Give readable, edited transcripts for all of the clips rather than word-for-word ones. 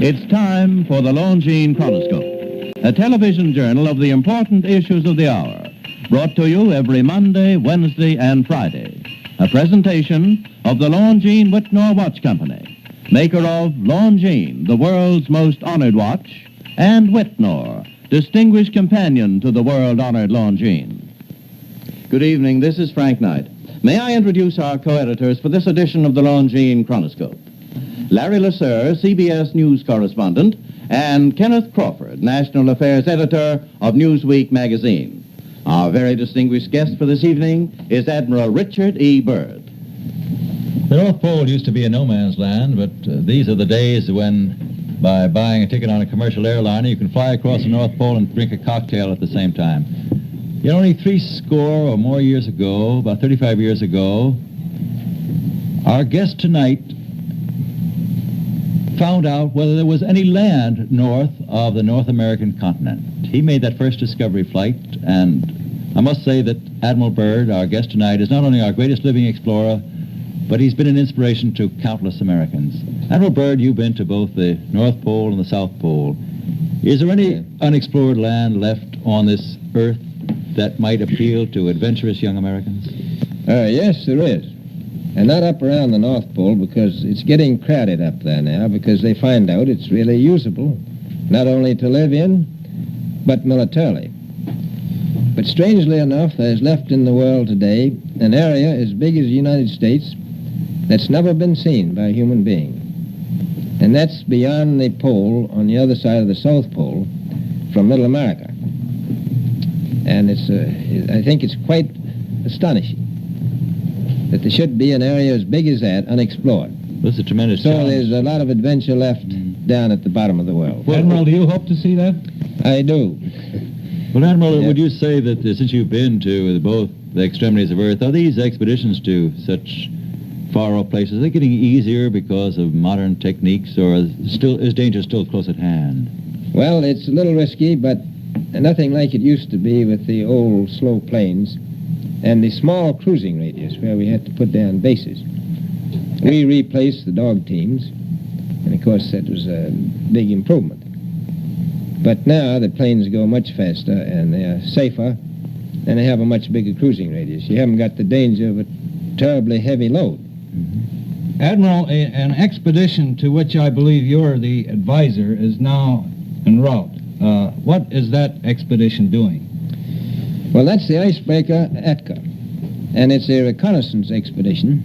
It's time for the Longines Chronoscope, a television journal of the important issues of the hour, brought to you every Monday, Wednesday, and Friday. A presentation of the Longines Whitnor Watch Company, maker of Longines, the world's most honored watch, and Whitnor, distinguished companion to the world-honored Longines. Good evening, this is Frank Knight. May I introduce our co-editors for this edition of the Longines Chronoscope? Larry Lasser, CBS News correspondent, and Kenneth Crawford, National Affairs Editor of Newsweek magazine. Our very distinguished guest for this evening is Admiral Richard E. Byrd. The North Pole used to be a no-man's land, but these are the days when, by buying a ticket on a commercial airliner, you can fly across the North Pole and drink a cocktail at the same time. Yet only 60 or more years ago, about 35 years ago, our guest tonight found out whether there was any land north of the North American continent. He made that first discovery flight, and I must say that Admiral Byrd, our guest tonight, is not only our greatest living explorer, but he's been an inspiration to countless Americans. Admiral Byrd, you've been to both the North Pole and the South Pole. Is there any unexplored land left on this earth that might appeal to adventurous young Americans? Yes, there is. And not up around the North Pole, because it's getting crowded up there now, because they find out it's really usable, not only to live in, but militarily. But strangely enough, there's left in the world today an area as big as the United States that's never been seen by a human being. And that's beyond the pole, on the other side of the South Pole, from Middle America. And I think it's quite astonishing that there should be an area as big as that unexplored. That's a tremendous So challenge. there's a lot of adventure left down at the bottom of the world. Well, Admiral, do you hope to see that? I do. Well, Admiral, Yeah. would you say that since you've been to both the extremities of Earth, are these expeditions to such far-off places, are they getting easier because of modern techniques, or is danger still close at hand? Well, it's a little risky, but nothing like it used to be with the old slow planes and the small cruising radius where we had to put down bases. We replaced the dog teams, and of course that was a big improvement. But now the planes go much faster and they are safer, and they have a much bigger cruising radius. You haven't got the danger of a terribly heavy load. Admiral, an expedition to which I believe you're the advisor is now en route. What is that expedition doing? Well, that's the icebreaker Atka, and it's a reconnaissance expedition.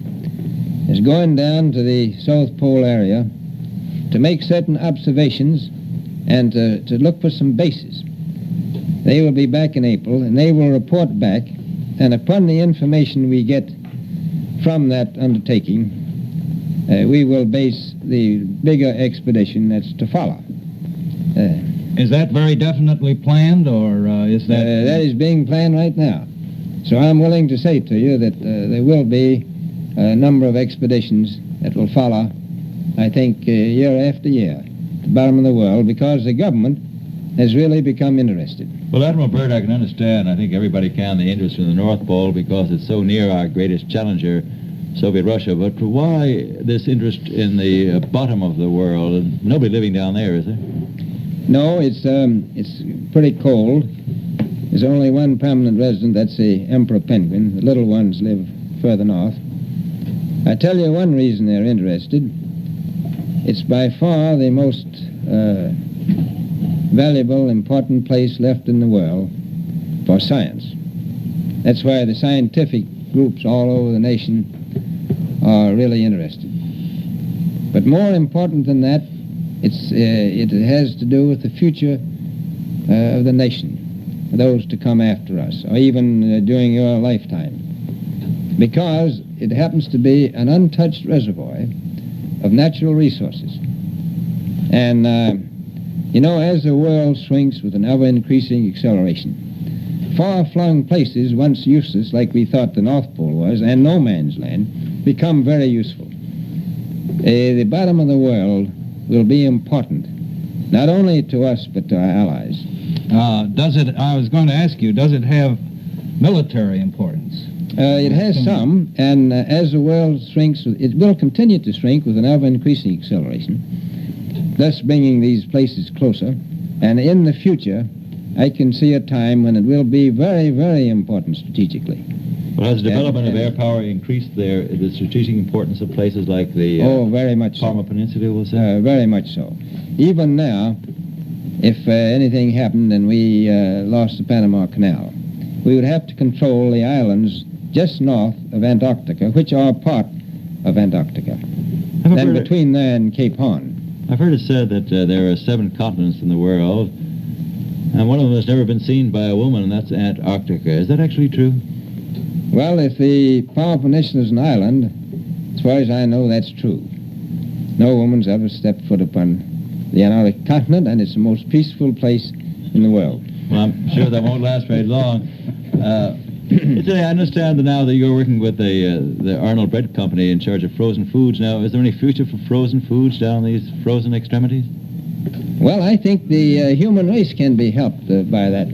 It's going down to the South Pole area to make certain observations and to look for some bases. They will be back in April, and they will report back, and upon the information we get from that undertaking, we will base the bigger expedition that's to follow. Is that very definitely planned, or is that... That is being planned right now. So I'm willing to say to you that there will be a number of expeditions that will follow, I think, year after year, at the bottom of the world, because the government has really become interested. Well, Admiral Byrd, I can understand, I think everybody can, the interest in the North Pole because it's so near our greatest challenger, Soviet Russia. But why this interest in the bottom of the world? Nobody living down there, is there? No, it's pretty cold. There's only one permanent resident, that's the emperor penguin. The little ones live further north. I tell you one reason they're interested. It's by far the most valuable, important place left in the world for science. That's why the scientific groups all over the nation are really interested. But more important than that, it has to do with the future of the nation, those to come after us, or even during your lifetime, because it happens to be an untouched reservoir of natural resources. And, as the world shrinks with an ever-increasing acceleration, far-flung places once useless, like we thought the North Pole was, and no man's land, become very useful. The bottom of the world will be important, not only to us, but to our allies. I was going to ask you, does it have military importance? It has some, and as the world shrinks, it will continue to shrink with an ever-increasing acceleration. thus bringing these places closer. And in the future, I can see a time when it will be very, very important strategically. Well, has the development of air power increased the strategic importance of places like the very much Parma Peninsula, we'll say? Very much so. Even now, if anything happened and we lost the Panama Canal, we would have to control the islands just north of Antarctica, which are part of Antarctica, and between there and Cape Horn. I've heard it said that there are 7 continents in the world, and one of them has never been seen by a woman, and that's Antarctica. Is that actually true? Well, if the Palma Peninsula is an island, as far as I know, that's true. No woman's ever stepped foot upon the Antarctic continent, and it's the most peaceful place in the world. Well, I'm sure that won't last very long. I understand now that you're working with the Arnold Bread Company in charge of frozen foods. Now, is there any future for frozen foods down these frozen extremities? Well, I think the human race can be helped by that.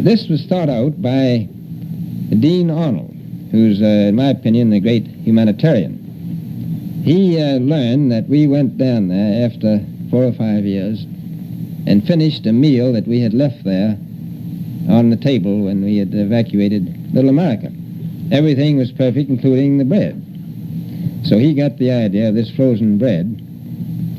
This was thought out by Dean Arnold, who's, in my opinion, a great humanitarian. He learned that we went down there after 4 or 5 years and finished a meal that we had left there on the table when we had evacuated Little America. Everything was perfect, including the bread. So he got the idea of this frozen bread,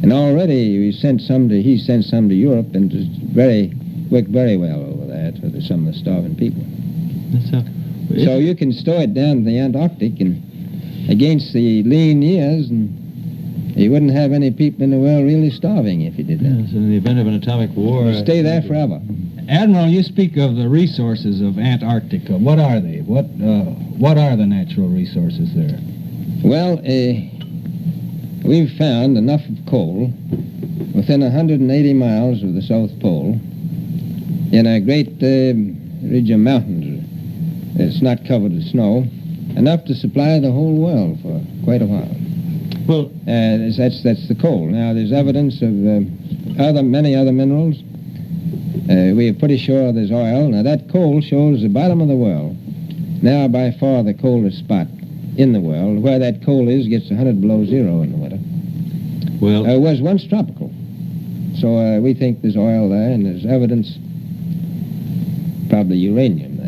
and already he sent some to Europe, and it worked very well over there for some of the starving people. So you can store it down in the Antarctic, and against the lean years, and you wouldn't have any people in the world really starving if you did that. Yes, in the event of an atomic war... You'd stay there forever. Admiral, you speak of the resources of Antarctica. What are they? What are the natural resources there? Well, we've found enough of coal within 180 miles of the South Pole in a great ridge of mountains. It's not covered with snow, enough to supply the whole world for quite a while. Well, that's the coal. Now, there's evidence of many other minerals. We are pretty sure there's oil. Now, that coal shows the bottom of the world. Now, by far the coldest spot in the world. Where that coal is gets 100 below zero in the winter. Well, it was once tropical. So we think there's oil there, and there's evidence, probably uranium there.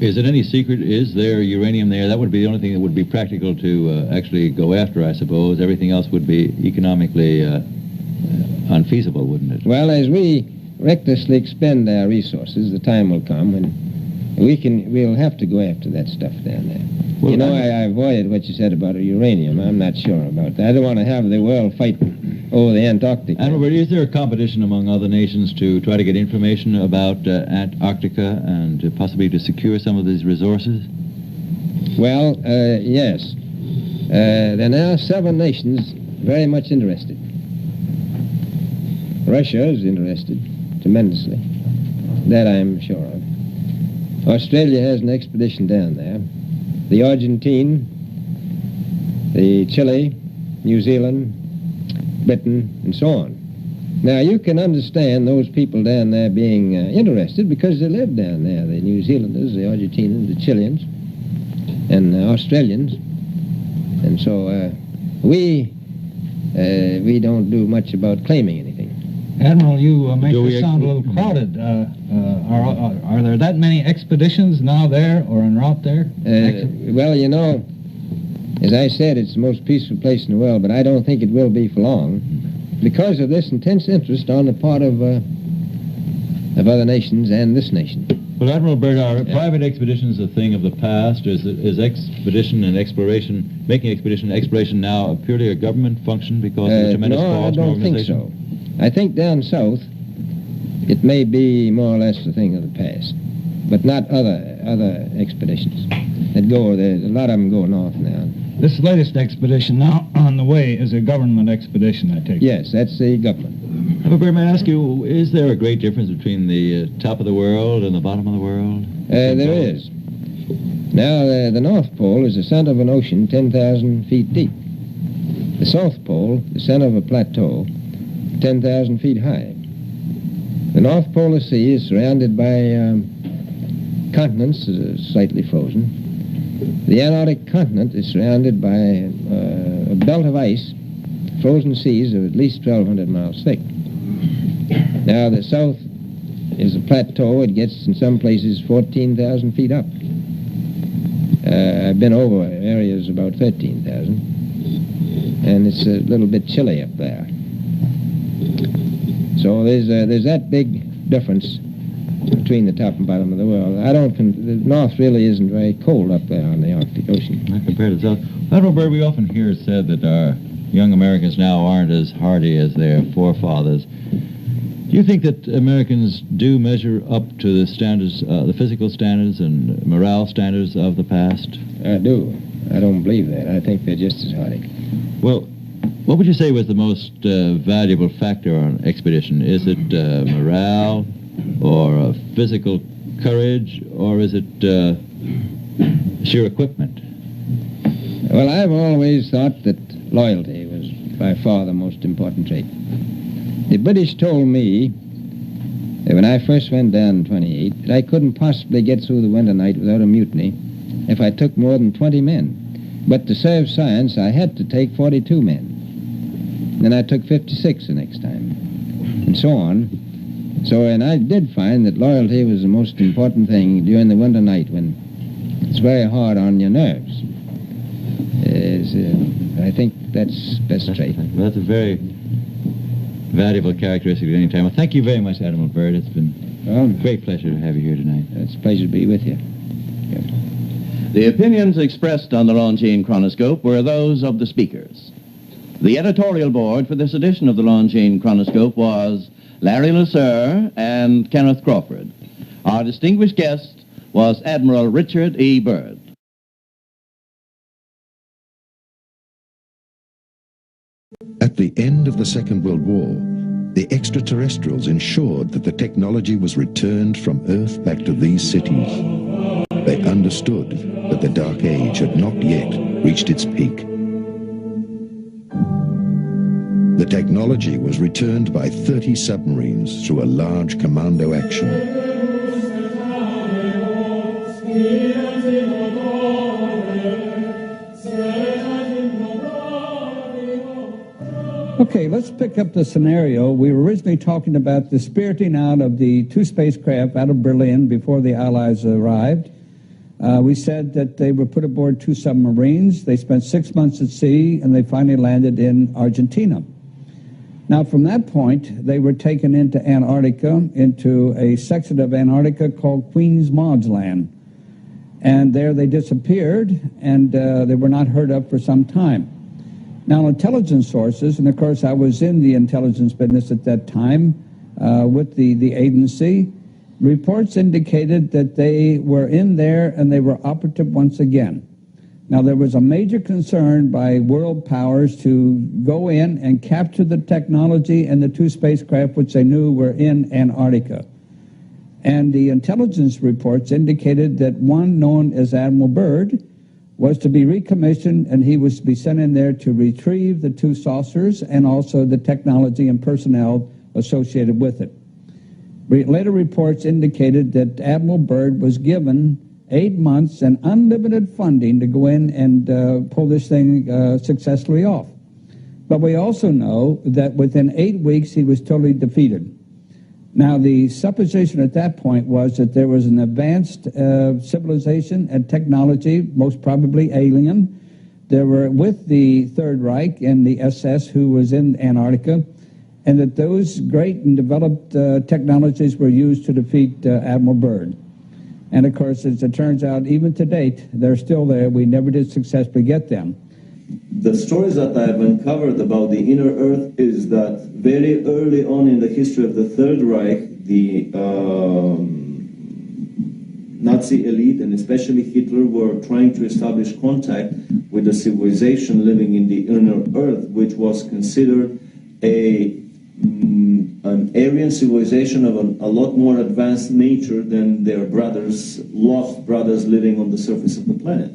Is it any secret? Is there uranium there? That would be the only thing that would be practical to actually go after, I suppose. Everything else would be economically unfeasible, wouldn't it? Well, as we recklessly expend our resources, the time will come when we'll have to go after that stuff down there. Well, you know, I avoided what you said about uranium. I'm not sure about that. I don't want to have the world fight over the Antarctic. Admiral, is there a competition among other nations to try to get information about Antarctica and possibly to secure some of these resources? Well, yes. There are now 7 nations very much interested. Russia is interested tremendously. That I'm sure of. Australia has an expedition down there. The Argentine, the Chile, New Zealand, Britain, and so on. Now, you can understand those people down there being interested because they live down there, the New Zealanders, the Argentinians, the Chileans, and the Australians. And so we don't do much about claiming anything. Admiral, you make us sound a little crowded. Are there that many expeditions now there or en route there? Well, you know, as I said, it's the most peaceful place in the world, but I don't think it will be for long because of this intense interest on the part of other nations and this nation. Well, Admiral Byrd, are private expeditions a thing of the past? Is expedition and exploration, making expedition and exploration now purely a government function because of the tremendous cost and organization? No, I don't think so. I think down south it may be more or less a thing of the past, but not other expeditions that go there. A lot of them go north now. This latest expedition now on the way is a government expedition, I take it. Yes, that's the government. However, may I ask you, is there a great difference between the top of the world and the bottom of the world? There is. Now, the North Pole is the center of an ocean 10,000 feet deep. The South Pole, the center of a plateau, 10,000 feet high. The North Polar Sea is surrounded by continents slightly frozen. The Antarctic continent is surrounded by a belt of ice frozen seas of at least 1,200 miles thick. Now, the south is a plateau. It gets, in some places, 14,000 feet up. I've been over areas about 13,000, and it's a little bit chilly up there. So there's that big difference between the top and bottom of the world. The north really isn't very cold up there on the Arctic Ocean. Not compared to the south. Admiral Byrd, we often hear it said that our young Americans now aren't as hardy as their forefathers. Do you think that Americans do measure up to the standards, the physical standards and morale standards of the past? I do. I don't believe that. I think they're just as hardy. Well, what would you say was the most valuable factor on an expedition? Is it morale, or physical courage, or is it sheer equipment? Well, I've always thought that loyalty was by far the most important trait. The British told me that when I first went down in 28 that I couldn't possibly get through the winter night without a mutiny if I took more than 20 men. But to serve science, I had to take 42 men. Then I took 56 the next time, and so on. So, and I did find that loyalty was the most important thing during the winter night when it's very hard on your nerves. I think that's best trait. Well, that's a very valuable characteristic at any time. Well, thank you very much, Admiral Byrd. It's been a great pleasure to have you here tonight. It's a pleasure to be with you. Yes. The opinions expressed on the Longines Chronoscope were those of the speakers. The editorial board for this edition of the Longines Chronoscope was Larry Lasser and Kenneth Crawford. Our distinguished guest was Admiral Richard E. Byrd. At the end of the Second World War, the extraterrestrials ensured that the technology was returned from Earth back to these cities. They understood that the Dark Age had not yet reached its peak. The technology was returned by 30 submarines through a large commando action. Okay, let's pick up the scenario. We were originally talking about the spiriting out of the two spacecraft out of Berlin before the Allies arrived. We said that they were put aboard two submarines. They spent 6 months at sea, and they finally landed in Argentina. Now, from that point, they were taken into Antarctica, into a section of Antarctica called Queen's Maud's Land. And there they disappeared, and they were not heard of for some time. Now, intelligence sources, and of course I was in the intelligence business at that time with the agency, reports indicated that they were in there and they were operative once again. Now, there was a major concern by world powers to go in and capture the technology and the two spacecraft which they knew were in Antarctica. And the intelligence reports indicated that one known as Admiral Byrd was to be recommissioned, and he was to be sent in there to retrieve the two saucers and also the technology and personnel associated with it. Later reports indicated that Admiral Byrd was given 8 months and unlimited funding to go in and pull this thing successfully off. But we also know that within 8 weeks he was totally defeated. Now, the supposition at that point was that there was an advanced civilization and technology, most probably alien. There were with the Third Reich and the SS who was in Antarctica, and that those great and developed technologies were used to defeat Admiral Byrd. And, of course, as it turns out, even to date, they're still there. We never did successfully get them. The stories that I've uncovered about the inner Earth is that very early on in the history of the Third Reich, the Nazi elite, and especially Hitler, were trying to establish contact with a civilization living in the inner Earth, which was considered an Aryan civilization of a lot more advanced nature than their brothers, lost brothers living on the surface of the planet.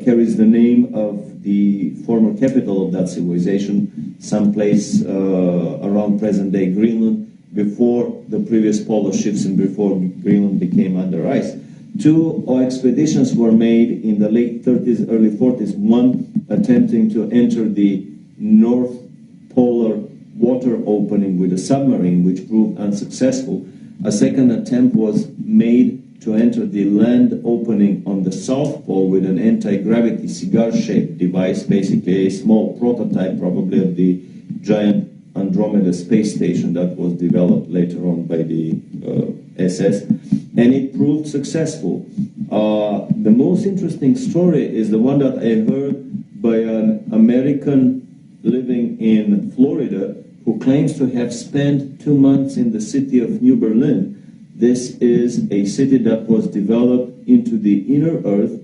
Carries the name of the former capital of that civilization, someplace around present-day Greenland, before the previous polar shifts and before Greenland became under ice. 2 expeditions were made in the late 30s, early 40s, one attempting to enter the North polar water opening with a submarine, which proved unsuccessful. A second attempt was made to enter the land opening on the South Pole with an anti-gravity cigar-shaped device, basically a small prototype probably of the giant Andromeda space station that was developed later on by the SS, and it proved successful. The most interesting story is the one that I heard by an American living in Florida who claims to have spent 2 months in the city of New Berlin. This is a city that was developed into the inner earth,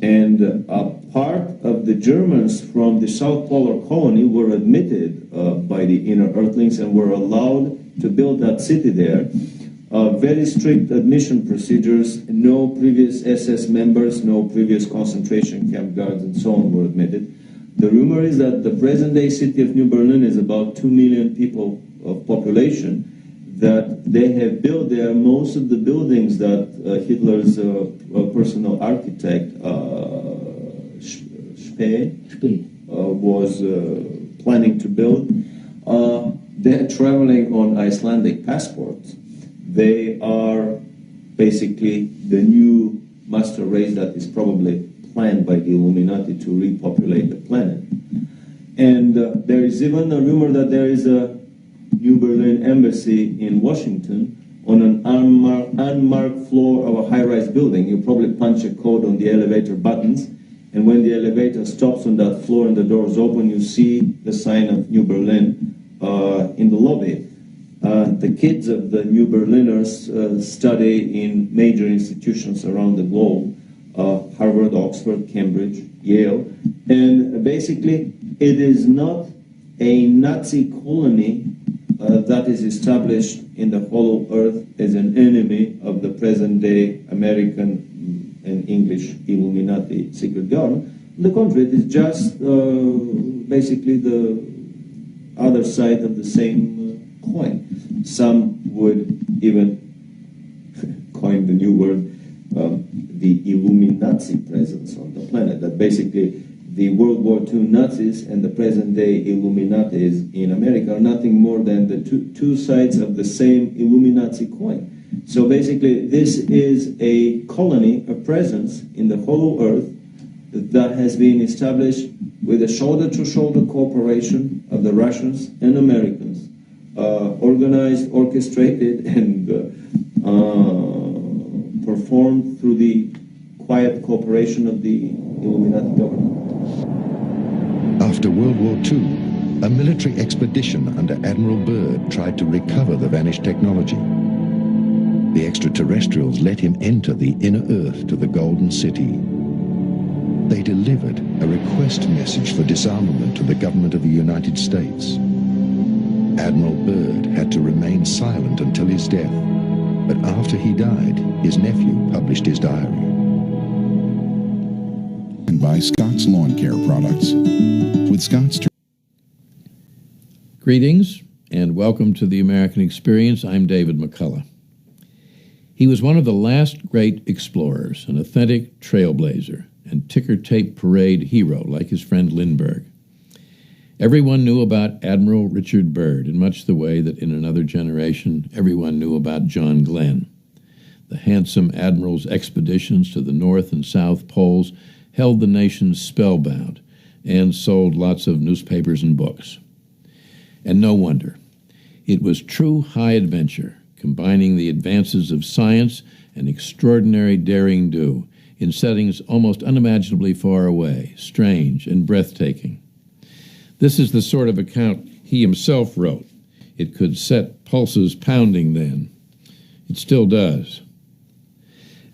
and a part of the Germans from the South Polar colony were admitted by the inner earthlings and were allowed to build that city there. Very strict admission procedures, no previous SS members, no previous concentration camp guards and so on were admitted. The rumor is that the present-day city of New Berlin is about 2 million people of population, that they have built there most of the buildings that Hitler's personal architect, Spee, was planning to build. They're traveling on Icelandic passports. They are basically the new master race that is probably planned by the Illuminati to repopulate the planet. And there is even a rumor that there is a New Berlin embassy in Washington on an unmarked floor of a high-rise building. You probably punch a code on the elevator buttons, and when the elevator stops on that floor and the doors open, you see the sign of New Berlin in the lobby. The kids of the New Berliners study in major institutions around the globe, Harvard, Oxford, Cambridge, Yale, and basically it is not a Nazi colony that is established in the hollow earth as an enemy of the present-day American and English Illuminati secret government. On the contrary, it is just basically the other side of the same coin. Some would even coin the new word, the Illuminati presence on the planet, that basically the World War II Nazis and the present-day Illuminatis in America are nothing more than the two sides of the same Illuminati coin. So basically, this is a colony, a presence in the hollow earth that has been established with a shoulder-to-shoulder cooperation of the Russians and Americans, organized, orchestrated, and performed through the quiet cooperation of the Illuminati government. After World War II, a military expedition under Admiral Byrd tried to recover the vanished technology. The extraterrestrials let him enter the inner Earth to the Golden City. They delivered a request message for disarmament to the government of the United States. Admiral Byrd had to remain silent until his death, but after he died, his nephew published his diary. And by Scott's Lawn Care Products. With Scott's... Greetings and welcome to the American Experience. I'm David McCullough. He was one of the last great explorers, an authentic trailblazer and ticker tape parade hero like his friend Lindbergh. Everyone knew about Admiral Richard Byrd in much the way that in another generation everyone knew about John Glenn. The handsome admiral's expeditions to the North and South Poles held the nation spellbound and sold lots of newspapers and books. And no wonder. It was true high adventure, combining the advances of science and extraordinary daring do in settings almost unimaginably far away, strange and breathtaking. This is the sort of account he himself wrote. It could set pulses pounding then. It still does.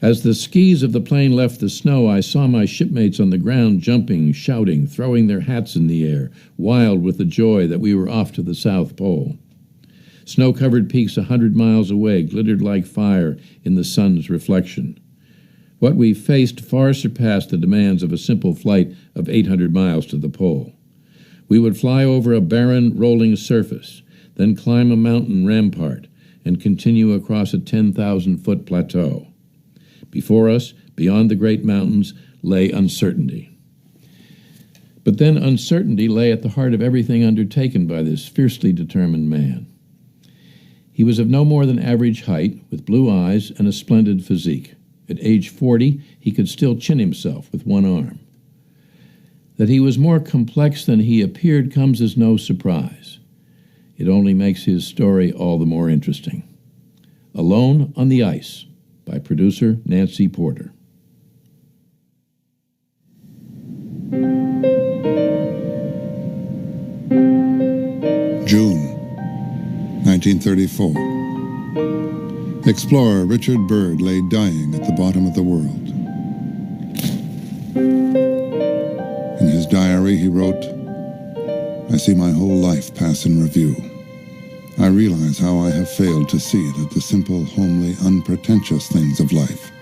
As the skis of the plane left the snow, I saw my shipmates on the ground jumping, shouting, throwing their hats in the air, wild with the joy that we were off to the South Pole. Snow-covered peaks 100 miles away glittered like fire in the sun's reflection. What we faced far surpassed the demands of a simple flight of 800 miles to the pole. We would fly over a barren, rolling surface, then climb a mountain rampart, and continue across a 10,000-foot plateau. Before us, beyond the great mountains, lay uncertainty. But then uncertainty lay at the heart of everything undertaken by this fiercely determined man. He was of no more than average height, with blue eyes and a splendid physique. At age 40, he could still chin himself with one arm. That he was more complex than he appeared comes as no surprise. It only makes his story all the more interesting. Alone on the Ice, by producer Nancy Porter. June 1934. Explorer Richard Byrd lay dying at the bottom of the world. In his diary he wrote, "I see my whole life pass in review. I realize how I have failed to see that the simple, homely, unpretentious things of life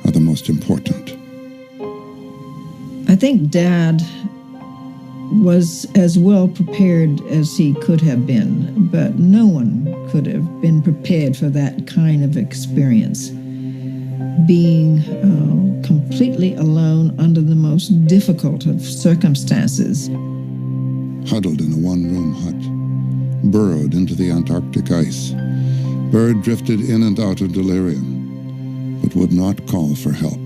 are the most important." I think Dad was as well prepared as he could have been, but no one could have been prepared for that kind of experience. Being completely alone under the most difficult of circumstances. Huddled in a one-room hut, burrowed into the Antarctic ice, Byrd drifted in and out of delirium, but would not call for help.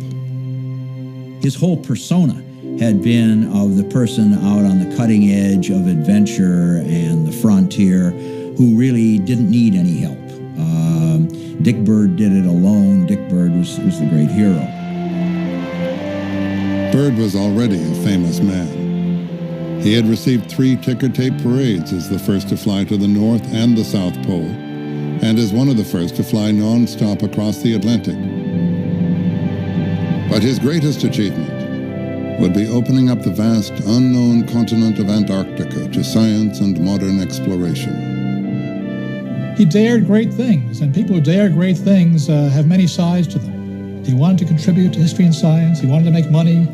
His whole persona had been of the person out on the cutting edge of adventure and the frontier who really didn't need any help. Dick Byrd did it alone. Dick Byrd was the great hero. Byrd was already a famous man. He had received 3 ticker tape parades as the first to fly to the North and the South Pole, and as one of the first to fly non-stop across the Atlantic. But his greatest achievement would be opening up the vast, unknown continent of Antarctica to science and modern exploration. He dared great things, and people who dare great things have many sides to them. He wanted to contribute to history and science, he wanted to make money,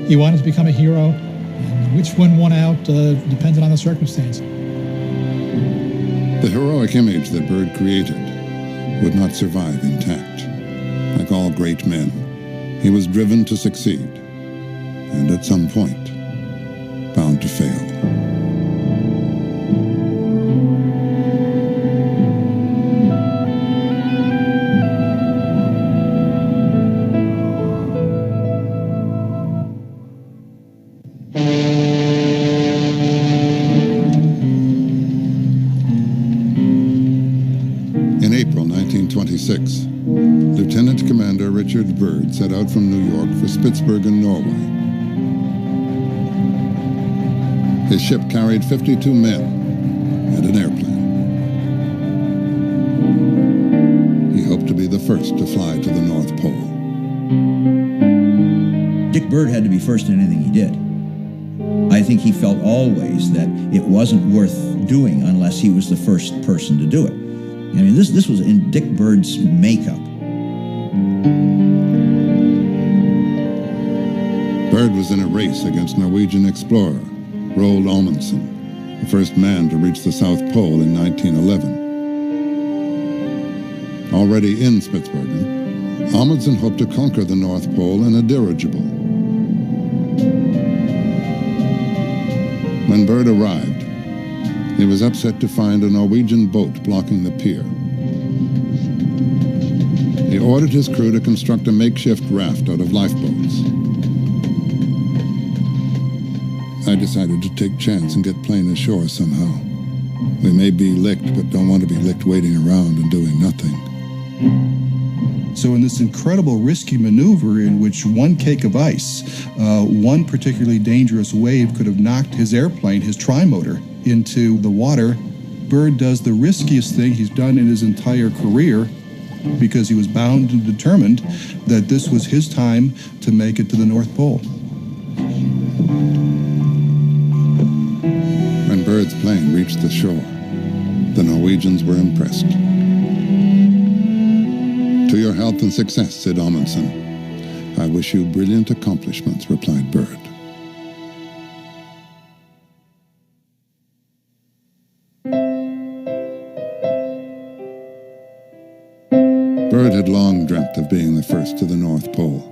he wanted to become a hero, and which one won out depended on the circumstance. The heroic image that Byrd created would not survive intact. Like all great men, he was driven to succeed, and at some point, bound to fail. In April 1926, Lieutenant Commander Richard Byrd set out from New York for Spitsbergen, Norway. His ship carried 52 men and an airplane. He hoped to be the first to fly to the North Pole. Dick Byrd had to be first in anything he did. I think he felt always that it wasn't worth doing unless he was the first person to do it. I mean, this was in Dick Byrd's makeup. Byrd was in a race against Norwegian explorer Roald Amundsen, the first man to reach the South Pole in 1911. Already in Spitsbergen, Amundsen hoped to conquer the North Pole in a dirigible. When Byrd arrived, he was upset to find a Norwegian boat blocking the pier. He ordered his crew to construct a makeshift raft out of lifeboats. I decided to take chance and get plane ashore somehow. We may be licked, but don't want to be licked waiting around and doing nothing. So in this incredible risky maneuver in which one cake of ice, one particularly dangerous wave could have knocked his airplane, his trimotor, into the water, Byrd does the riskiest thing he's done in his entire career because he was bound and determined that this was his time to make it to the North Pole. When Byrd's plane reached the shore, the Norwegians were impressed. "To your health and success," said Amundsen. "I wish you brilliant accomplishments," replied Byrd. Byrd had long dreamt of being the first to the North Pole,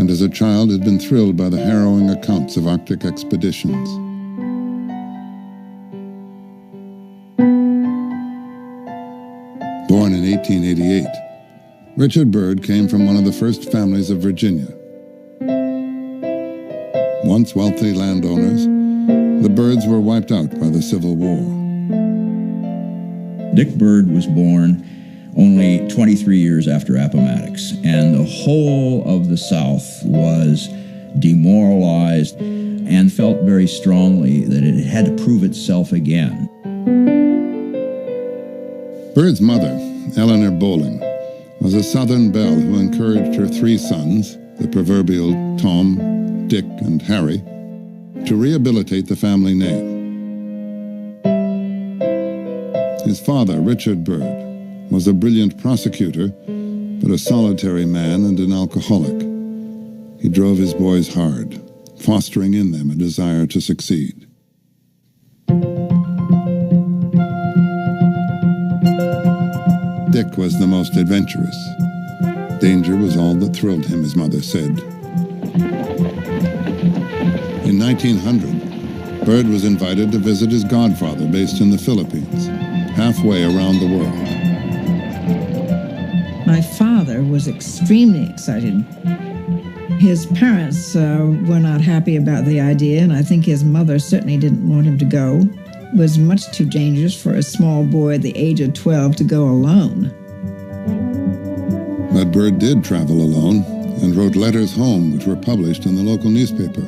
and as a child had been thrilled by the harrowing accounts of Arctic expeditions. Born in 1888, Richard Byrd came from one of the first families of Virginia. Once wealthy landowners, the Byrds were wiped out by the Civil War. Dick Byrd was born only 23 years after Appomattox, and the whole of the South was demoralized and felt very strongly that it had to prove itself again. Byrd's mother, Eleanor Bowling, was a Southern belle who encouraged her three sons, the proverbial Tom, Dick, and Harry, to rehabilitate the family name. His father, Richard Byrd, was a brilliant prosecutor, but a solitary man and an alcoholic. He drove his boys hard, fostering in them a desire to succeed. Dick was the most adventurous. Danger was all that thrilled him, his mother said. In 1900, Byrd was invited to visit his godfather based in the Philippines, halfway around the world. My father was extremely excited. His parents were not happy about the idea, and I think his mother certainly didn't want him to go. It was much too dangerous for a small boy at the age of 12 to go alone. But Byrd did travel alone and wrote letters home which were published in the local newspaper.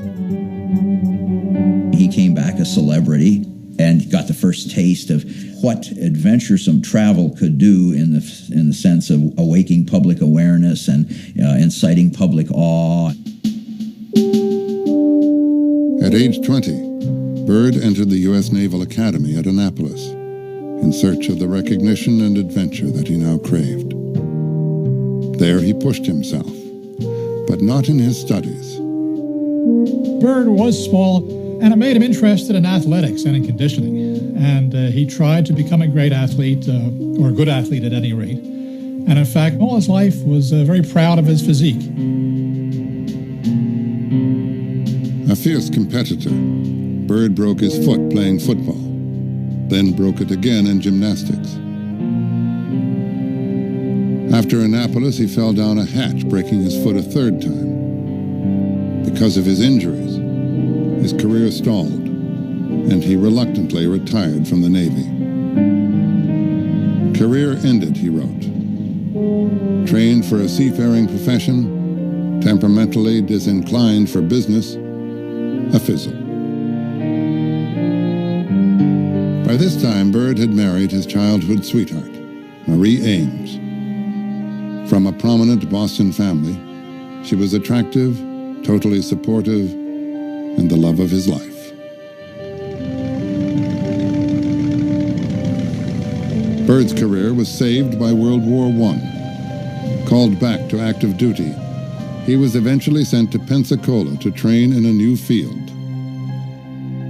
He came back a celebrity and got the first taste of what adventuresome travel could do in the sense of awaking public awareness and inciting public awe. At age 20, Byrd entered the U.S. Naval Academy at Annapolis in search of the recognition and adventure that he now craved. There he pushed himself, but not in his studies. Byrd was small, and it made him interested in athletics and in conditioning. And he tried to become a great athlete, or a good athlete at any rate. And in fact, all his life was very proud of his physique. A fierce competitor, Byrd broke his foot playing football, then broke it again in gymnastics. After Annapolis, he fell down a hatch, breaking his foot a third time. Because of his injuries, his career stalled, and he reluctantly retired from the Navy. Career ended, he wrote. Trained for a seafaring profession, temperamentally disinclined for business, a fizzle. By this time, Byrd had married his childhood sweetheart, Marie Ames. From a prominent Boston family, she was attractive, totally supportive, and the love of his life. Byrd's career was saved by World War I. Called back to active duty, he was eventually sent to Pensacola to train in a new field.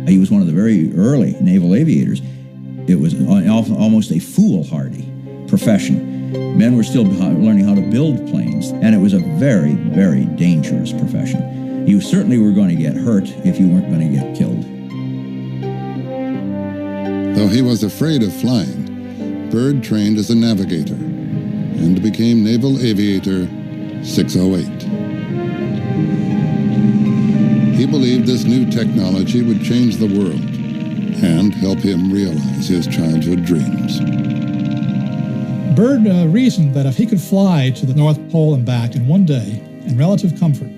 He was one of the very early naval aviators. It was almost a foolhardy profession. Men were still learning how to build planes, and it was a very, very dangerous profession. You certainly were going to get hurt if you weren't going to get killed. Though he was afraid of flying, Byrd trained as a navigator and became Naval Aviator 608. He believed this new technology would change the world and help him realize his childhood dreams. Byrd reasoned that if he could fly to the North Pole and back in one day in relative comfort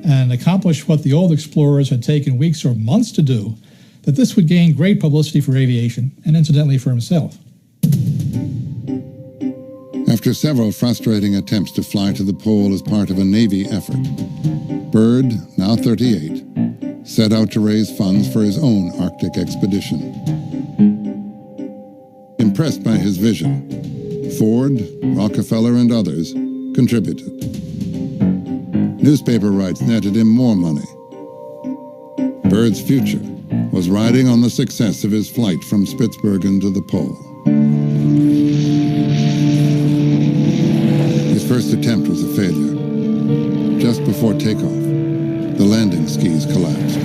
and accomplish what the old explorers had taken weeks or months to do, that this would gain great publicity for aviation and incidentally for himself. After several frustrating attempts to fly to the pole as part of a Navy effort, Byrd, now 38, set out to raise funds for his own Arctic expedition. Impressed by his vision, Ford, Rockefeller, and others contributed. Newspaper rights netted him more money. Byrd's future was riding on the success of his flight from Spitsbergen to the pole. His first attempt was a failure. Just before takeoff, the landing skis collapsed.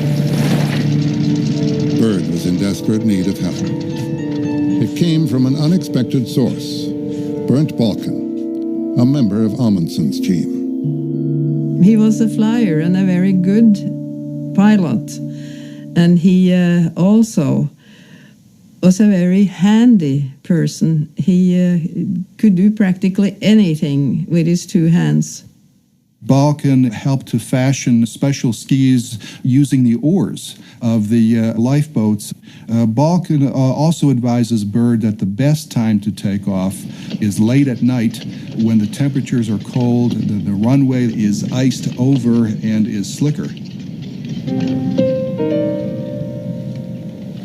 Byrd was in desperate need of help. It came from an unexpected source, Bernd Balken, a member of Amundsen's team. He was a flyer and a very good pilot, and he also was a very handy person. He could do practically anything with his two hands. Balken helped to fashion special skis using the oars of the lifeboats. Balken also advises Byrd that the best time to take off is late at night when the temperatures are cold, the runway is iced over and is slicker.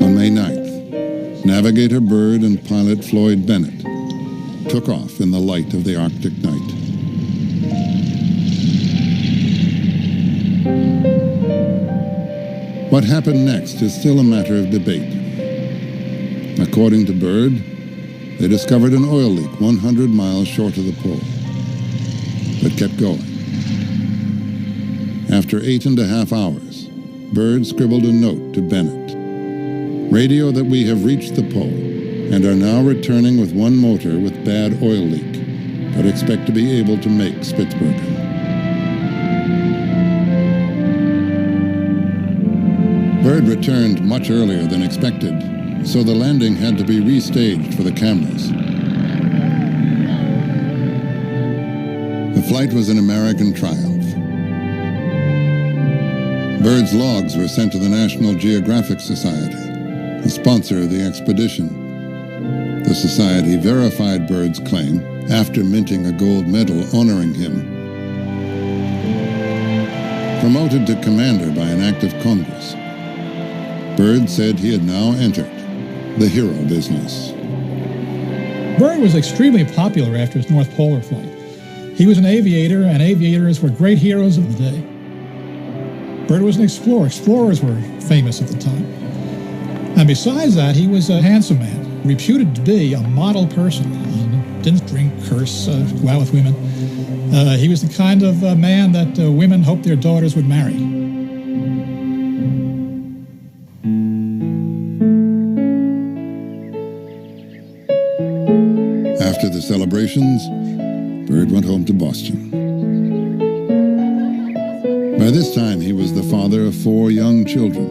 On May 9th, navigator Byrd and pilot Floyd Bennett took off in the light of the Arctic night. What happened next is still a matter of debate. According to Byrd, they discovered an oil leak 100 miles short of the pole, but kept going. After 8.5 hours, Byrd scribbled a note to Bennett. Radio that we have reached the pole and are now returning with one motor with bad oil leak, but expect to be able to make Spitsbergen. Byrd returned much earlier than expected, so the landing had to be restaged for the cameras. The flight was an American triumph. Byrd's logs were sent to the National Geographic Society, the sponsor of the expedition. The society verified Byrd's claim after minting a gold medal honoring him. Promoted to commander by an act of Congress, Byrd said he had now entered the hero business. Byrd was extremely popular after his North Polar flight. He was an aviator, and aviators were great heroes of the day. Byrd was an explorer. Explorers were famous at the time. And besides that, he was a handsome man, reputed to be a model person. Didn't drink, curse, go out with women. He was the kind of man that women hoped their daughters would marry. After the celebrations, Byrd went home to Boston. By this time, he was the father of 4 young children.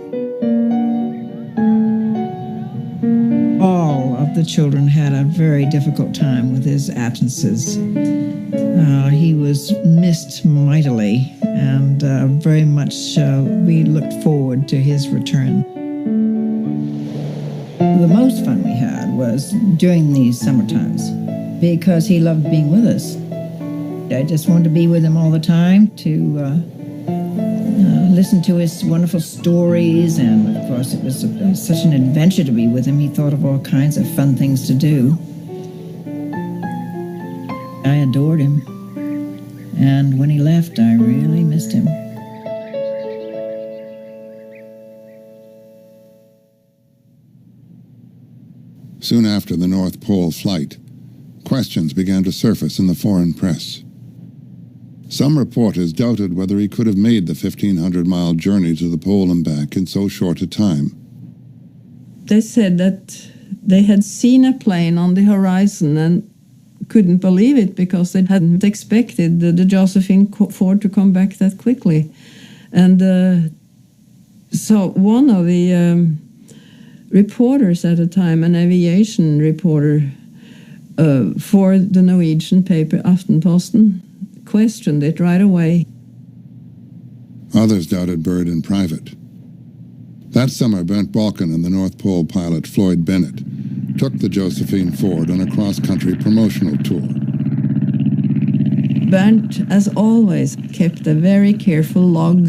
All of the children had a very difficult time with his absences. He was missed mightily, and very much we looked forward to his return. The most fun we had was during these summer times, because he loved being with us. I just wanted to be with him all the time, to listen to his wonderful stories, and of course it was such an adventure to be with him. He thought of all kinds of fun things to do. I adored him, and when he left, I really missed him. Soon after the North Pole flight, questions began to surface in the foreign press. Some reporters doubted whether he could have made the 1,500-mile journey to the pole and back in so short a time. They said that they had seen a plane on the horizon and couldn't believe it, because they hadn't expected the Josephine Ford to come back that quickly. And so one of the reporters at the time, an aviation reporter for the Norwegian paper Aftenposten, questioned it right away. Others doubted Byrd in private. That summer, Bernd Balken and the North Pole pilot Floyd Bennett took the Josephine Ford on a cross-country promotional tour. Bernd, as always, kept a very careful log,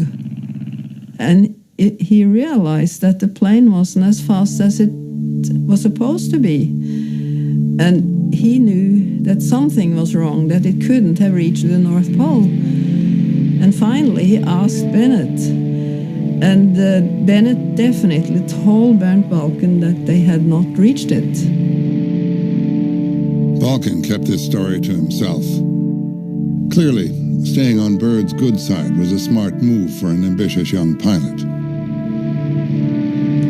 and he realized that the plane wasn't as fast as it was supposed to be. And he knew that something was wrong, that it couldn't have reached the North Pole. And finally he asked Bennett. And Bennett definitely told Bernd Balken that they had not reached it. Balken kept this story to himself. Clearly, staying on Byrd's good side was a smart move for an ambitious young pilot.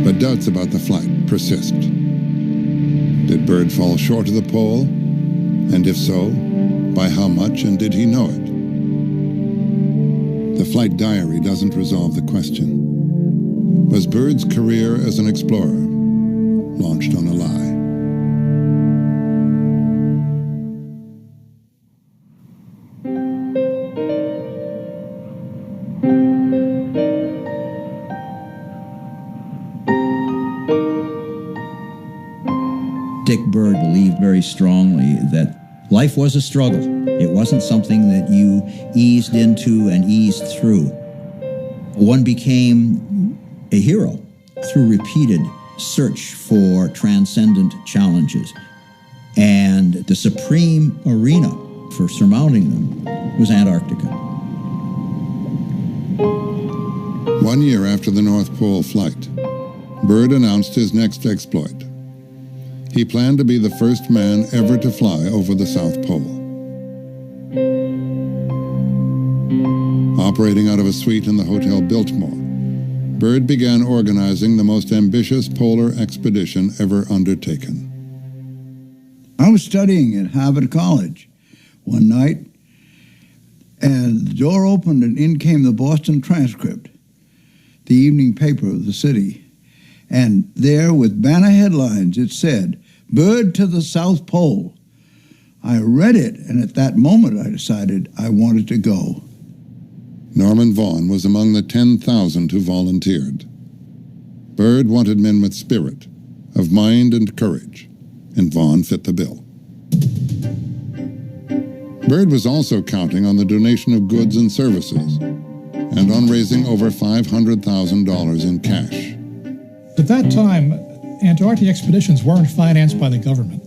But doubts about the flight persist. Did Byrd fall short of the pole? And if so, by how much, and did he know it? The flight diary doesn't resolve the question. Was Byrd's career as an explorer launched on a lie? Dick Byrd believed very strongly that life was a struggle. It wasn't something that you eased into and eased through. One became a hero through repeated search for transcendent challenges. And the supreme arena for surmounting them was Antarctica. 1 year after the North Pole flight, Byrd announced his next exploit. He planned to be the first man ever to fly over the South Pole. Operating out of a suite in the Hotel Biltmore, Byrd began organizing the most ambitious polar expedition ever undertaken. I was studying at Harvard College one night, and the door opened and in came the Boston Transcript, the evening paper of the city. And there, with banner headlines, it said, "Byrd to the South Pole." I read it, and at that moment I decided I wanted to go. Norman Vaughan was among the 10,000 who volunteered. Byrd wanted men with spirit, of mind and courage, and Vaughan fit the bill. Byrd was also counting on the donation of goods and services, and on raising over $500,000 in cash. At that time, Antarctic expeditions weren't financed by the government.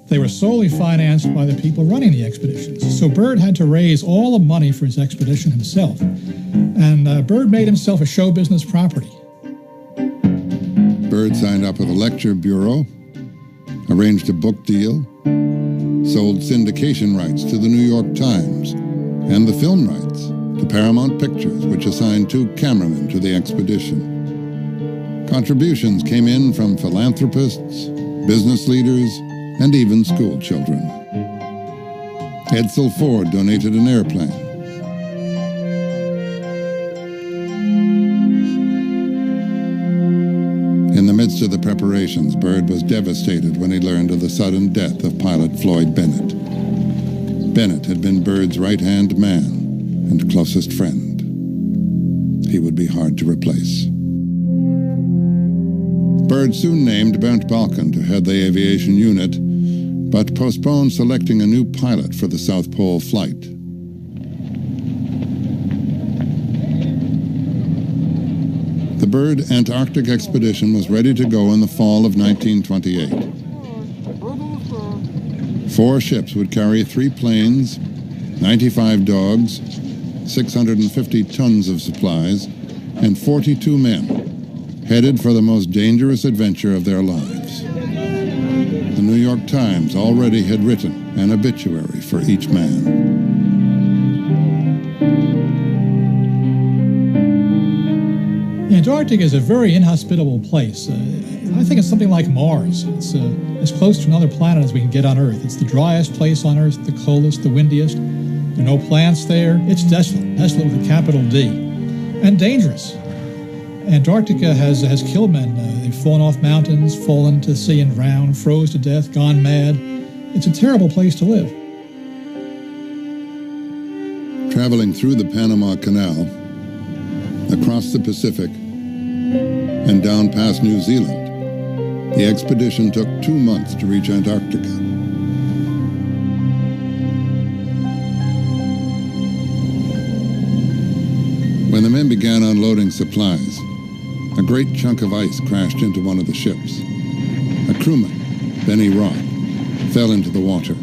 They were solely financed by the people running the expeditions. So Byrd had to raise all the money for his expedition himself. And Byrd made himself a show business property. Byrd signed up with a lecture bureau, arranged a book deal, sold syndication rights to the New York Times, and the film rights to Paramount Pictures, which assigned 2 cameramen to the expedition. Contributions came in from philanthropists, business leaders, and even school children. Edsel Ford donated an airplane. In the midst of the preparations, Byrd was devastated when he learned of the sudden death of pilot Floyd Bennett. Bennett had been Byrd's right-hand man and closest friend. He would be hard to replace. Byrd soon named Bernd Balken to head the aviation unit, but postponed selecting a new pilot for the South Pole flight. The Byrd Antarctic expedition was ready to go in the fall of 1928. 4 ships would carry 3 planes, 95 dogs, 650 tons of supplies, and 42 men, headed for the most dangerous adventure of their lives. The New York Times already had written an obituary for each man. Antarctica is a very inhospitable place. I think it's something like Mars. It's as close to another planet as we can get on Earth. It's the driest place on Earth, the coldest, the windiest. There are no plants there. It's desolate, desolate with a capital D, and dangerous. Antarctica has killed men. They've fallen off mountains, fallen to the sea and drowned, froze to death, gone mad. It's a terrible place to live. Traveling through the Panama Canal, across the Pacific, and down past New Zealand, the expedition took 2 months to reach Antarctica. When the men began unloading supplies, a great chunk of ice crashed into one of the ships. A crewman, Benny Roth, fell into the water.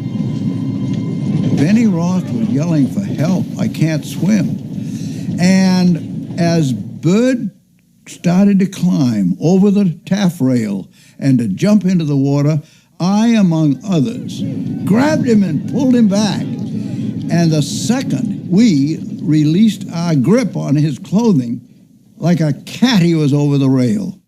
Benny Roth was yelling for help. I can't swim. And as Byrd started to climb over the taffrail and to jump into the water, I, among others, grabbed him and pulled him back. And the second we released our grip on his clothing like a cat he was over the rail.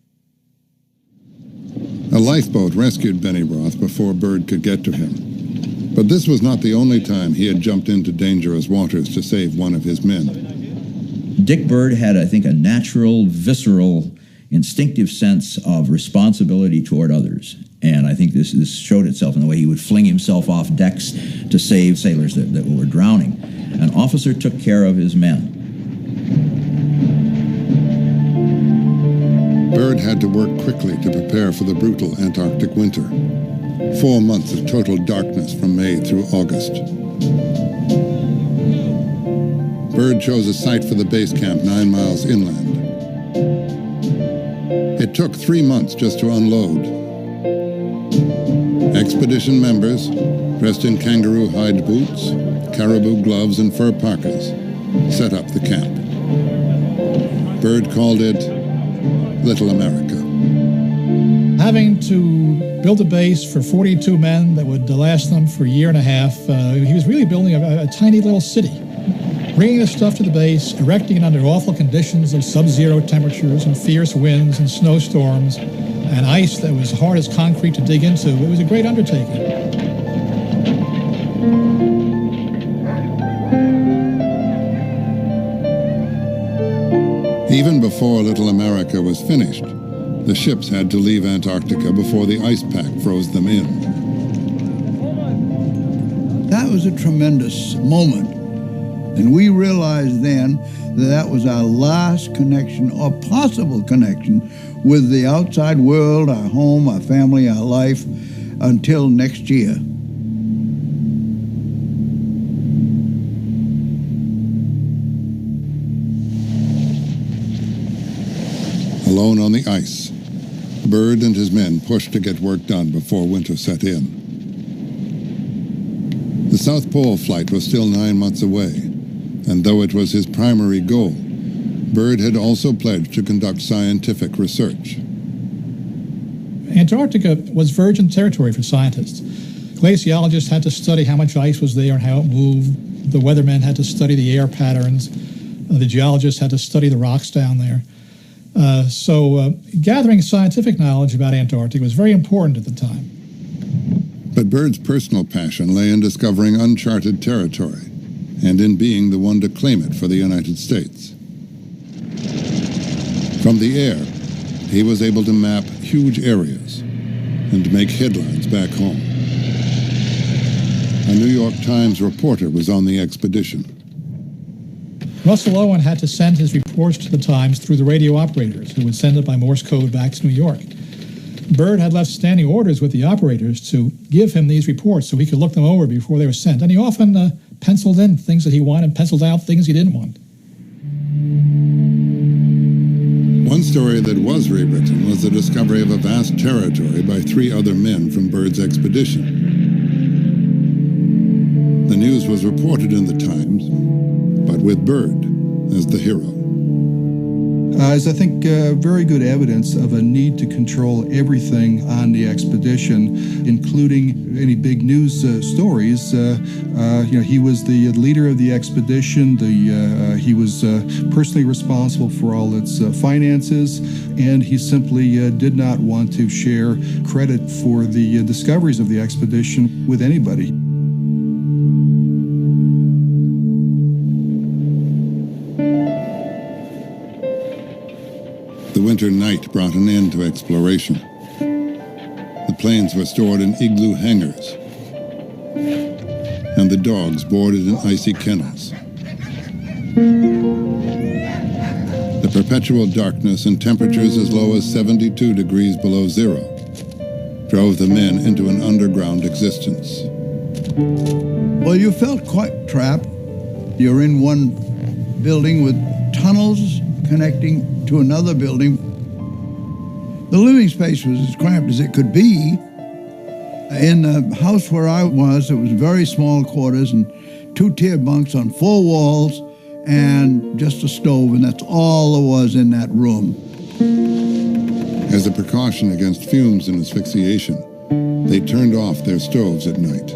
A lifeboat rescued Benny Roth before Byrd could get to him. But this was not the only time he had jumped into dangerous waters to save one of his men. Dick Byrd had, I think, a natural, visceral, instinctive sense of responsibility toward others. And I think this showed itself in the way he would fling himself off decks to save sailors that were drowning. An officer took care of his men. Byrd had to work quickly to prepare for the brutal Antarctic winter. 4 months of total darkness from May through August. Byrd chose a site for the base camp 9 miles inland. It took 3 months just to unload. Expedition members, dressed in kangaroo hide boots, caribou gloves, and fur parkas, set up the camp. Byrd called it Little America. Having to build a base for 42 men that would last them for a year and a half, he was really building a tiny little city. Bringing the stuff to the base, erecting it under awful conditions of sub-zero temperatures and fierce winds and snowstorms and ice that was hard as concrete to dig into. It was a great undertaking. Even before Little America was finished, the ships had to leave Antarctica before the ice pack froze them in. That was a tremendous moment. And we realized then that that was our last connection, or possible connection, with the outside world, our home, our family, our life, until next year. Alone on the ice, Byrd and his men pushed to get work done before winter set in. The South Pole flight was still 9 months away, and though it was his primary goal, Byrd had also pledged to conduct scientific research. Antarctica was virgin territory for scientists. Glaciologists had to study how much ice was there and how it moved. The weathermen had to study the air patterns. The geologists had to study the rocks down there. So gathering scientific knowledge about Antarctica was very important at the time. But Byrd's personal passion lay in discovering uncharted territory and in being the one to claim it for the United States. From the air, he was able to map huge areas and make headlines back home. A New York Times reporter was on the expedition. Russell Owen had to send his reports to the Times through the radio operators, who would send it by Morse code back to New York. Byrd had left standing orders with the operators to give him these reports so he could look them over before they were sent. And he often penciled in things that he wanted, penciled out things he didn't want. One story that was rewritten was the discovery of a vast territory by 3 other men from Byrd's expedition. The news was reported in the Times, but with Byrd as the hero. Is, I think, very good evidence of a need to control everything on the expedition, including any big news stories. He was the leader of the expedition. He was personally responsible for all its finances, and he simply did not want to share credit for the discoveries of the expedition with anybody. The winter night brought an end to exploration. The planes were stored in igloo hangars, and the dogs boarded in icy kennels. The perpetual darkness and temperatures as low as 72 degrees below zero drove the men into an underground existence. Well, you felt quite trapped. You're in one building with tunnels connecting to another building. The living space was as cramped as it could be. In the house where I was, it was very small quarters and 2-tier bunks on 4 walls and just a stove, and that's all there was in that room. As a precaution against fumes and asphyxiation, they turned off their stoves at night.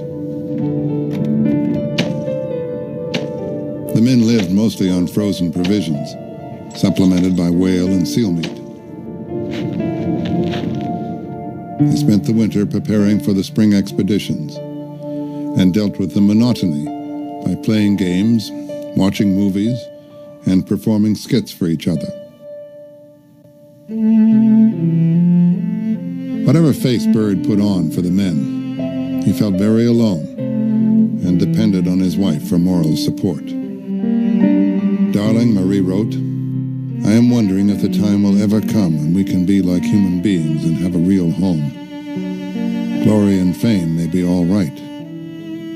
The men lived mostly on frozen provisions, supplemented by whale and seal meat. They spent the winter preparing for the spring expeditions and dealt with the monotony by playing games, watching movies, and performing skits for each other. Whatever face Byrd put on for the men, he felt very alone and depended on his wife for moral support. Darling, Marie wrote, I am wondering if the time will ever come when we can be like human beings and have a real home. Glory and fame may be all right,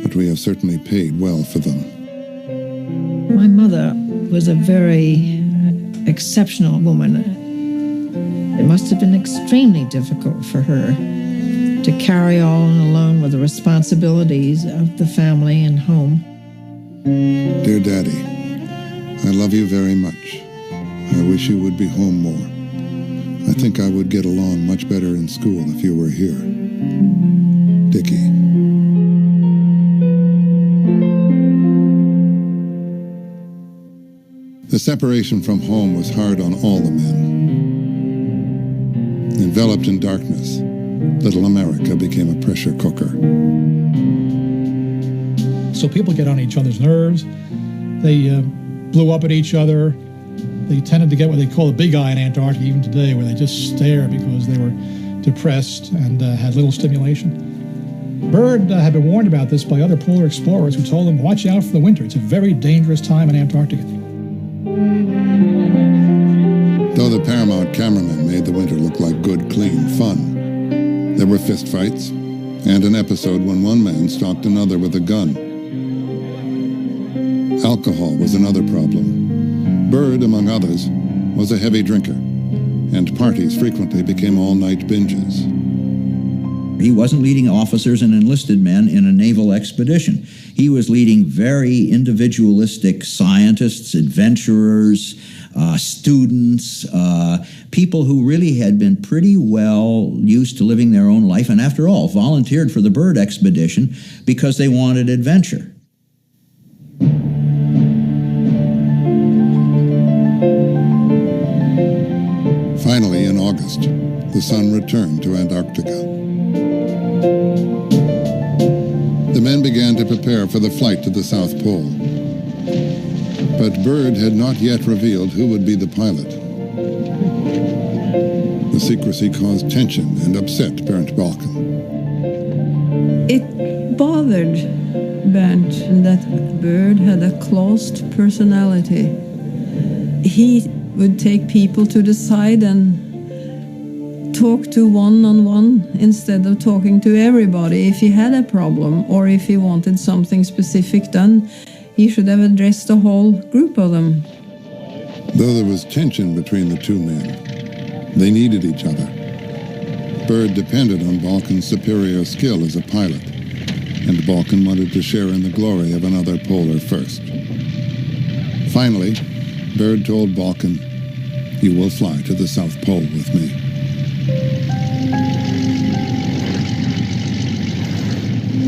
but we have certainly paid well for them. My mother was a very exceptional woman. It must have been extremely difficult for her to carry on alone with the responsibilities of the family and home. Dear Daddy, I love you very much. I wish you would be home more. I think I would get along much better in school if you were here. Dickie. The separation from home was hard on all the men. Enveloped in darkness, little America became a pressure cooker. So people get on each other's nerves. They blew up at each other. They tended to get what they call the big eye in Antarctica even today, where they just stare because they were depressed and had little stimulation. Byrd had been warned about this by other polar explorers who told him, watch out for the winter. It's a very dangerous time in Antarctica. Though the Paramount cameraman made the winter look like good, clean fun, there were fistfights and an episode when one man stalked another with a gun. Alcohol was another problem. Byrd, among others, was a heavy drinker, and parties frequently became all-night binges. He wasn't leading officers and enlisted men in a naval expedition. He was leading very individualistic scientists, adventurers, students, people who really had been pretty well used to living their own life, and after all, volunteered for the Byrd expedition because they wanted adventure. Finally, in August, the sun returned to Antarctica. The men began to prepare for the flight to the South Pole. But Byrd had not yet revealed who would be the pilot. The secrecy caused tension and upset Bernd Balken. It bothered Bernd that Byrd had a closed personality. He would take people to the side and talk to one-on-one instead of talking to everybody. If he had a problem or if he wanted something specific done, he should have addressed the whole group of them. Though there was tension between the two men, they needed each other. Byrd depended on Balken's superior skill as a pilot, and Balken wanted to share in the glory of another polar first. Finally, Byrd told Balken, "You will fly to the South Pole with me."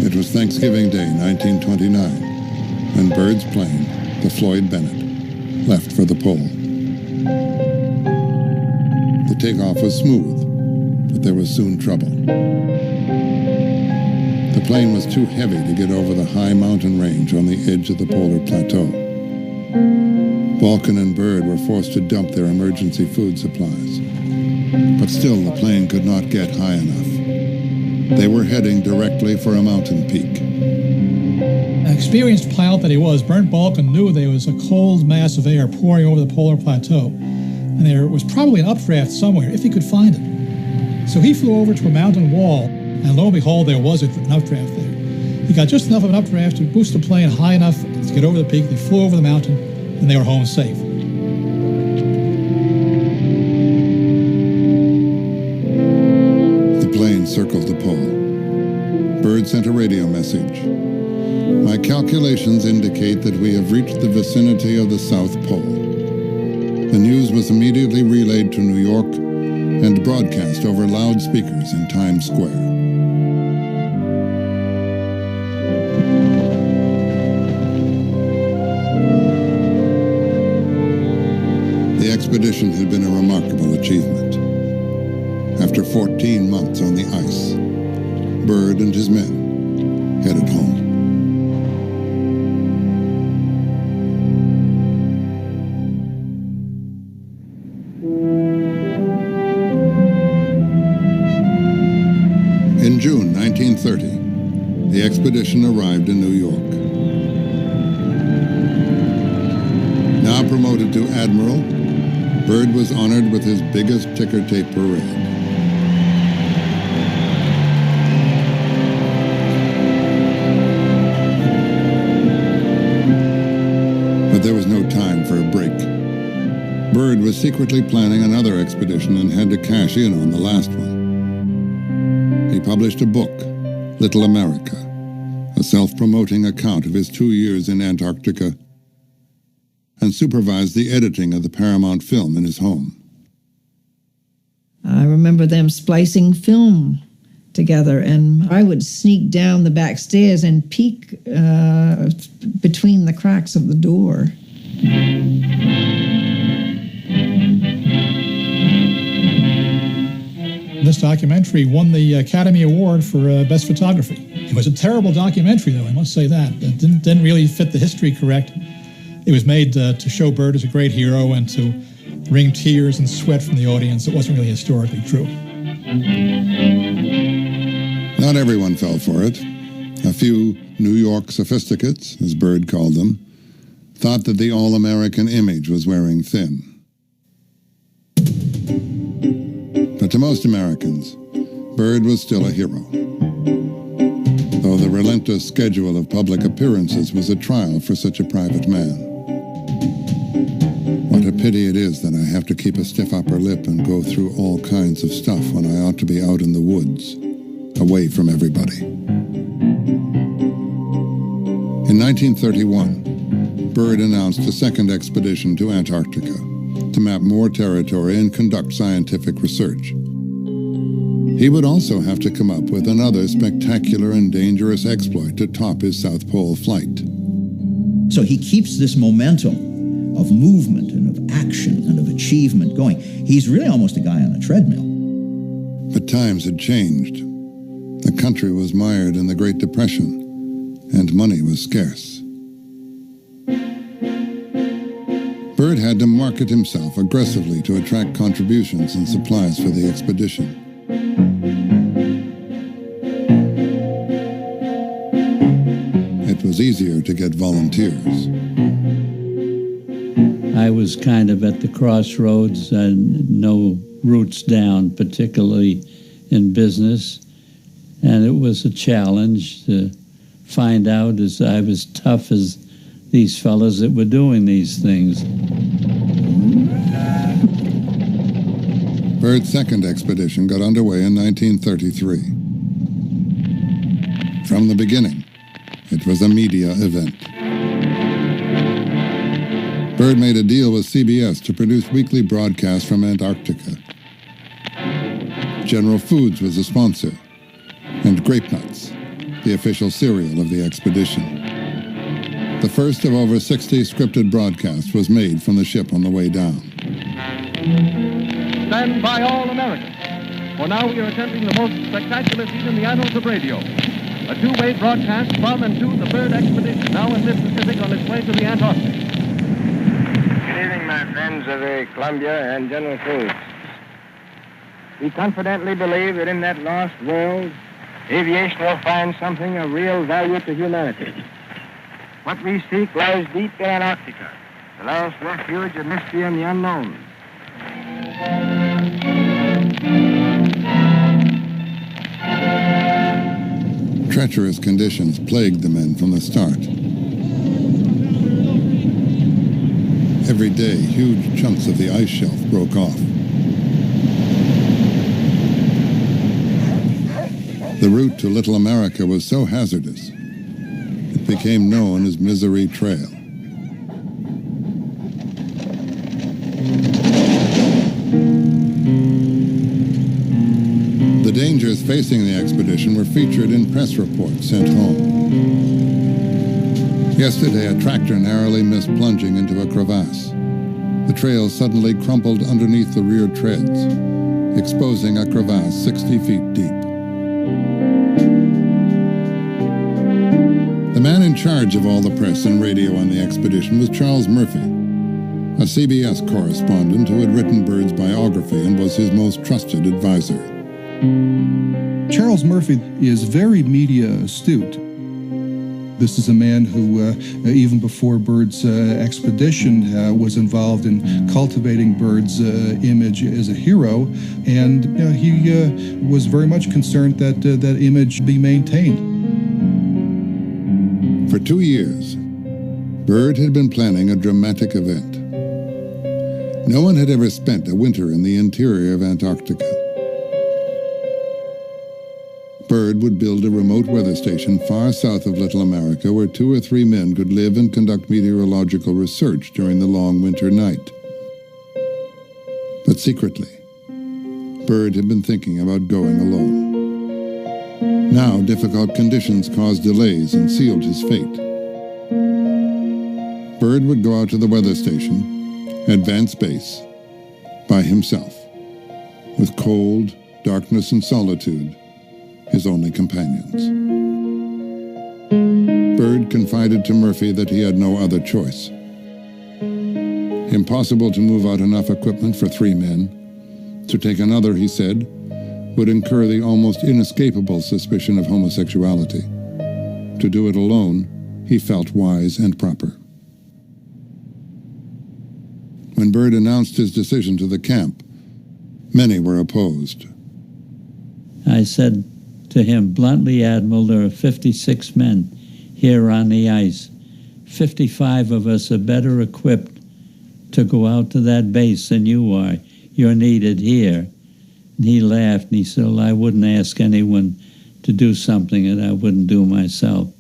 It was Thanksgiving Day, 1929, when Byrd's plane, the Floyd Bennett, left for the pole. The takeoff was smooth, but there was soon trouble. The plane was too heavy to get over the high mountain range on the edge of the polar plateau. Balken and Byrd were forced to dump their emergency food supplies. But still, the plane could not get high enough. They were heading directly for a mountain peak. An experienced pilot that he was, Bernd Balken knew there was a cold mass of air pouring over the polar plateau, and there was probably an updraft somewhere, if he could find it. So he flew over to a mountain wall, and lo and behold, there was an updraft there. He got just enough of an updraft to boost the plane high enough to get over the peak. They flew over the mountain, and they were home safe. The plane circled the pole. Byrd sent a radio message. "My calculations indicate that we have reached the vicinity of the South Pole." The news was immediately relayed to New York and broadcast over loudspeakers in Times Square. expedition had been a remarkable achievement. After 14 months on the ice, Byrd and his men headed home. In June 1930, the expedition arrived in New York. Now promoted to Admiral, Byrd was honored with his biggest ticker tape parade. But there was no time for a break. Byrd was secretly planning another expedition and had to cash in on the last one. He published a book, Little America, a self-promoting account of his 2 years in Antarctica, and supervised the editing of the Paramount film in his home. I remember them splicing film together, and I would sneak down the back stairs and peek between the cracks of the door. This documentary won the Academy Award for Best Photography. It was a terrible documentary, though, I must say that. It didn't really fit the history correct. It was made to show Byrd as a great hero and to wring tears and sweat from the audience. It wasn't really historically true. Not everyone fell for it. A few New York sophisticates, as Byrd called them, thought that the all-American image was wearing thin. But to most Americans, Byrd was still a hero, though the relentless schedule of public appearances was a trial for such a private man. What a pity it is that I have to keep a stiff upper lip and go through all kinds of stuff when I ought to be out in the woods, away from everybody. In 1931, Byrd announced a second expedition to Antarctica to map more territory and conduct scientific research. He would also have to come up with another spectacular and dangerous exploit to top his South Pole flight. So he keeps this momentum of movement and of action and of achievement going. He's really almost a guy on a treadmill. But times had changed. The country was mired in the Great Depression, and money was scarce. Byrd had to market himself aggressively to attract contributions and supplies for the expedition. It was easier to get volunteers. I was kind of at the crossroads, no roots down, particularly in business, and it was a challenge to find out as I was tough as these fellas that were doing these things. Byrd's second expedition got underway in 1933. From the beginning, it was a media event. Byrd made a deal with CBS to produce weekly broadcasts from Antarctica. General Foods was a sponsor, and Grape Nuts, the official cereal of the expedition. The first of over 60 scripted broadcasts was made from the ship on the way down. Stand by all Americans, for now we are attempting the most spectacular feat in the annals of radio. A two-way broadcast from and to the Byrd expedition, now in mid-Pacific on its way to the Antarctic. Good evening, my friends of the Columbia and General Foods. We confidently believe that in that lost world, aviation will find something of real value to humanity. What we seek lies deep in Antarctica, the lost refuge of mystery and the unknown. Treacherous conditions plagued the men from the start. Every day, huge chunks of the ice shelf broke off. The route to Little America was so hazardous, it became known as Misery Trail. The dangers facing the expedition were featured in press reports sent home. Yesterday, a tractor narrowly missed plunging into a crevasse. The trail suddenly crumpled underneath the rear treads, exposing a crevasse 60 feet deep. The man in charge of all the press and radio on the expedition was Charles Murphy, a CBS correspondent who had written Byrd's biography and was his most trusted advisor. Charles Murphy is very media astute. This is a man who, even before Byrd's expedition, was involved in cultivating Byrd's image as a hero, and he was very much concerned that that image be maintained. For 2 years, Byrd had been planning a dramatic event. No one had ever spent a winter in the interior of Antarctica. Byrd would build a remote weather station far south of Little America where 2 or 3 men could live and conduct meteorological research during the long winter night. But secretly, Byrd had been thinking about going alone. Now, difficult conditions caused delays and sealed his fate. Byrd would go out to the weather station, advance base, by himself, with cold, darkness, and solitude his only companions. Byrd confided to Murphy that he had no other choice. Impossible to move out enough equipment for 3 men. To take another, he said, would incur the almost inescapable suspicion of homosexuality. To do it alone, he felt wise and proper. When Byrd announced his decision to the camp, many were opposed. I said to him bluntly, Admiral, there are 56 men here on the ice. 55 of us are better equipped to go out to that base than you are. You're needed here. And he laughed and he said, well, I wouldn't ask anyone to do something that I wouldn't do myself.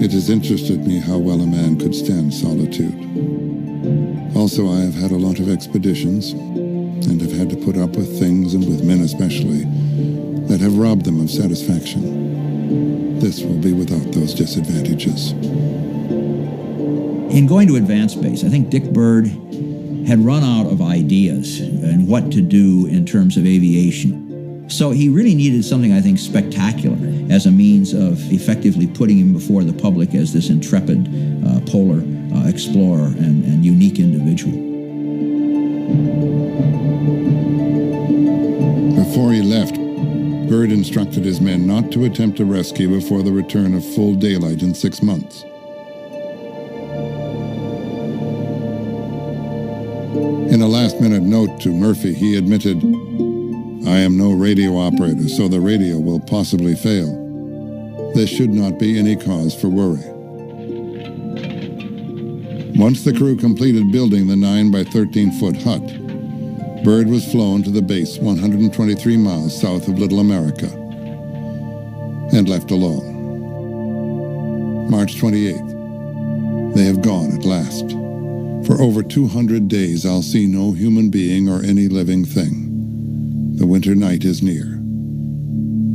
It has interested me how well a man could stand solitude. Also, I have had a lot of expeditions and have had to put up with things, and with men especially, that have robbed them of satisfaction. This will be without those disadvantages. In going to advanced base, I think Dick Byrd had run out of ideas and what to do in terms of aviation. So he really needed something, I think, spectacular as a means of effectively putting him before the public as this intrepid polar explorer and unique individual. Before he left, Byrd instructed his men not to attempt a rescue before the return of full daylight in 6 months. In a last-minute note to Murphy, he admitted, I am no radio operator, so the radio will possibly fail. This should not be any cause for worry. Once the crew completed building the 9 by 13-foot hut, Byrd was flown to the base 123 miles south of Little America and left alone. March 28th. They have gone at last. For over 200 days, I'll see no human being or any living thing. The winter night is near.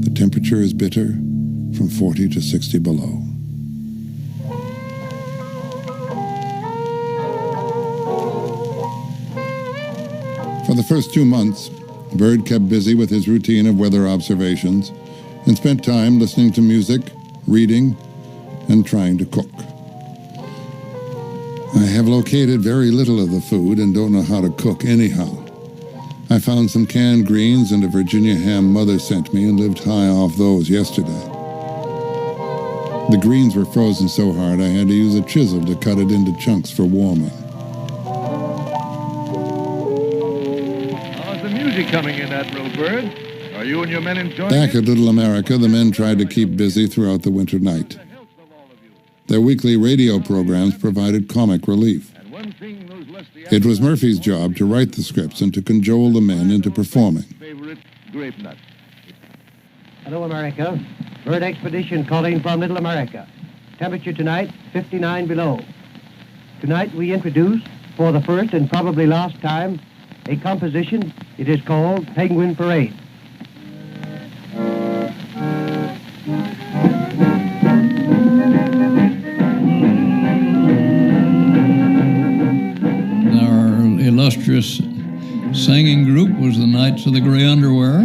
The temperature is bitter, from 40 to 60 below. For the first 2 months, Byrd kept busy with his routine of weather observations and spent time listening to music, reading, and trying to cook. I have located very little of the food and don't know how to cook anyhow. I found some canned greens and a Virginia ham Mother sent me and lived high off those yesterday. The greens were frozen so hard I had to use a chisel to cut it into chunks for warming. How's the music coming in, Admiral Byrd? Are you and your men enjoying Back it? at Little America, the men tried to keep busy throughout the winter night. Their weekly radio programs provided comic relief. It was Murphy's job to write the scripts and to cajole the men into performing. Favorite grape nut. Hello, America. Byrd expedition calling from Little America. Temperature tonight, 59 below. Tonight we introduce, for the first and probably last time, a composition. It is called Penguin Parade. famous singing group was the Knights of the Grey Underwear.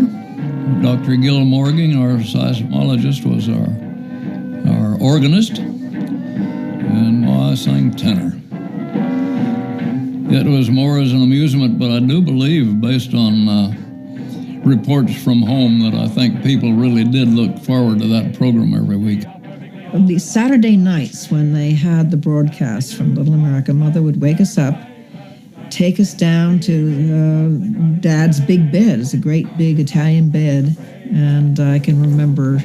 Dr. Gil Morgan, our seismologist, was our organist, and I sang tenor. It was more as an amusement, but I do believe, based on reports from home, that I think people really did look forward to that program every week. These Saturday nights when they had the broadcast from Little America, Mother would wake us up, take us down to Dad's big bed. It's a great big Italian bed, and I can remember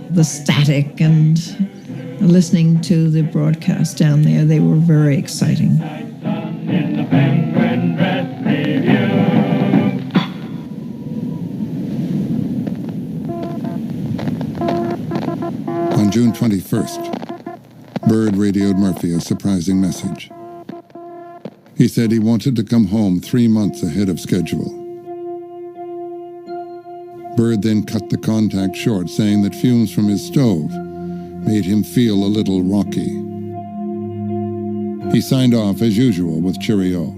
the static and listening to the broadcast down there. They were very exciting. On June 21st, Byrd radioed Murphy a surprising message. He said he wanted to come home 3 months ahead of schedule. Byrd then cut the contact short, saying that fumes from his stove made him feel a little rocky. He signed off as usual with cheerio.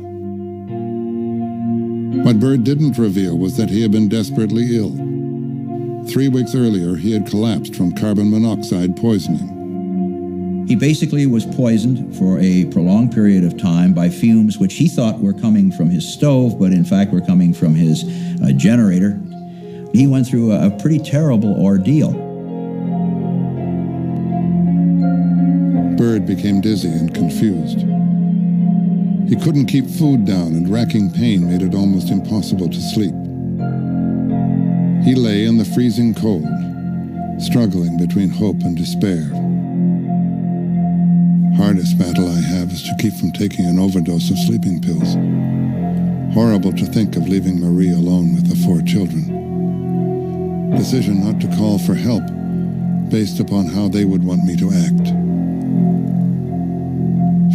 What Byrd didn't reveal was that he had been desperately ill. 3 weeks earlier, he had collapsed from carbon monoxide poisoning. He basically was poisoned for a prolonged period of time by fumes which he thought were coming from his stove, but in fact were coming from his generator. He went through a pretty terrible ordeal. Byrd became dizzy and confused. He couldn't keep food down, and racking pain made it almost impossible to sleep. He lay in the freezing cold, struggling between hope and despair. Hardest battle I have is to keep from taking an overdose of sleeping pills. Horrible to think of leaving Marie alone with the 4 children. Decision not to call for help based upon how they would want me to act.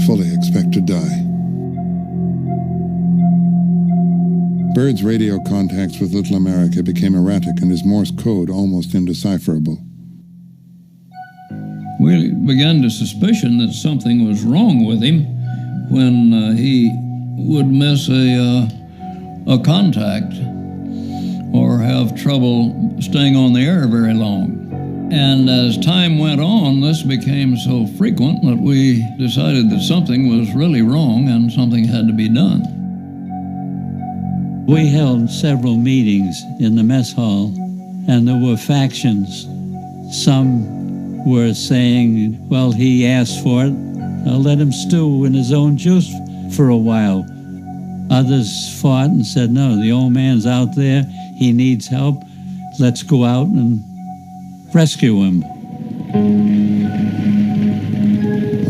Fully expect to die. Byrd's radio contacts with Little America became erratic and his Morse code almost indecipherable. We began to suspicion that something was wrong with him when he would miss a contact or have trouble staying on the air very long. And as time went on, this became so frequent that we decided that something was really wrong and something had to be done. We held several meetings in the mess hall, and there were factions. Some were saying, well, he asked for it, I'll let him stew in his own juice for a while. Others fought and said, no, the old man's out there, he needs help, let's go out and rescue him.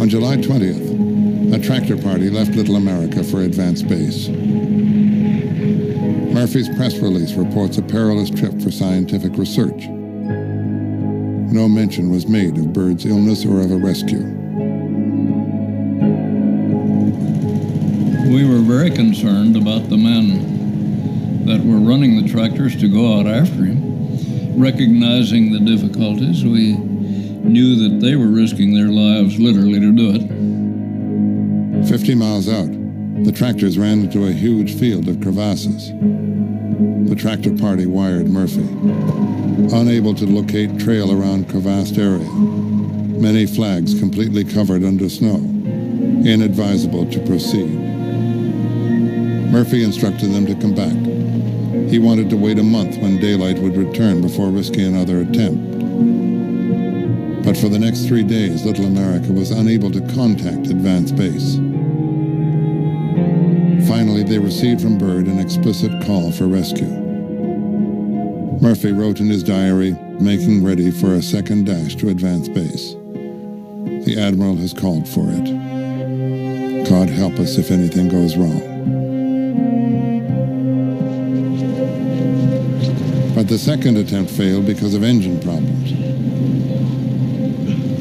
On July 20th, a tractor party left Little America for Advanced Base. Murphy's press release reports a perilous trip for scientific research. No mention was made of Byrd's illness or of a rescue. We were very concerned about the men that were running the tractors to go out after him. Recognizing the difficulties, we knew that they were risking their lives literally to do it. 50 miles out, the tractors ran into a huge field of crevasses. The tractor party wired Murphy. Unable to locate trail around crevassed area, many flags completely covered under snow, inadvisable to proceed. Murphy instructed them to come back. He wanted to wait a month when daylight would return before risking another attempt. But for the next 3 days, Little America was unable to contact Advanced Base. Finally, they received from Byrd an explicit call for rescue. Murphy wrote in his diary, making ready for a second dash to Advanced Base. The Admiral has called for it. God help us if anything goes wrong. But the second attempt failed because of engine problems.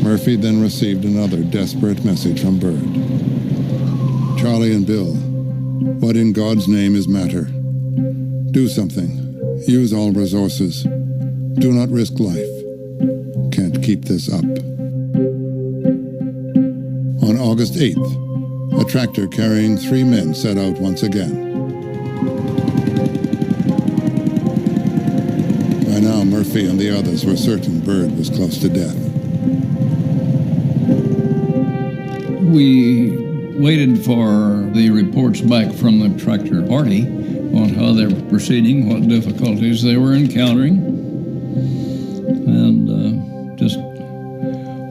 Murphy then received another desperate message from Byrd. Charlie and Bill, what in God's name is matter? Do something. Use all resources. Do not risk life. Can't keep this up. On August 8th, a tractor carrying 3 men set out once again. Murphy and the others were certain Byrd was close to death. We waited for the reports back from the tractor party on how they were proceeding, what difficulties they were encountering, and just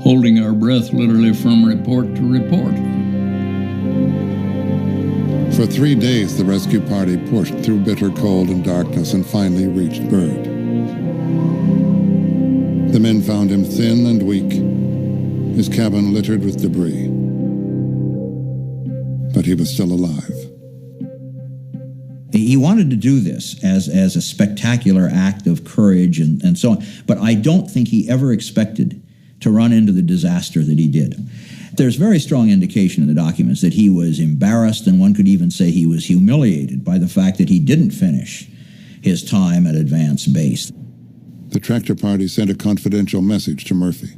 holding our breath literally from report to report. For 3 days, the rescue party pushed through bitter cold and darkness and finally reached Byrd. The men found him thin and weak, his cabin littered with debris. But he was still alive. He wanted to do this as a spectacular act of courage and so on, but I don't think he ever expected to run into the disaster that he did. There's very strong indication in the documents that he was embarrassed, and one could even say he was humiliated by the fact that he didn't finish his time at Advance Base. The tractor party sent a confidential message to Murphy.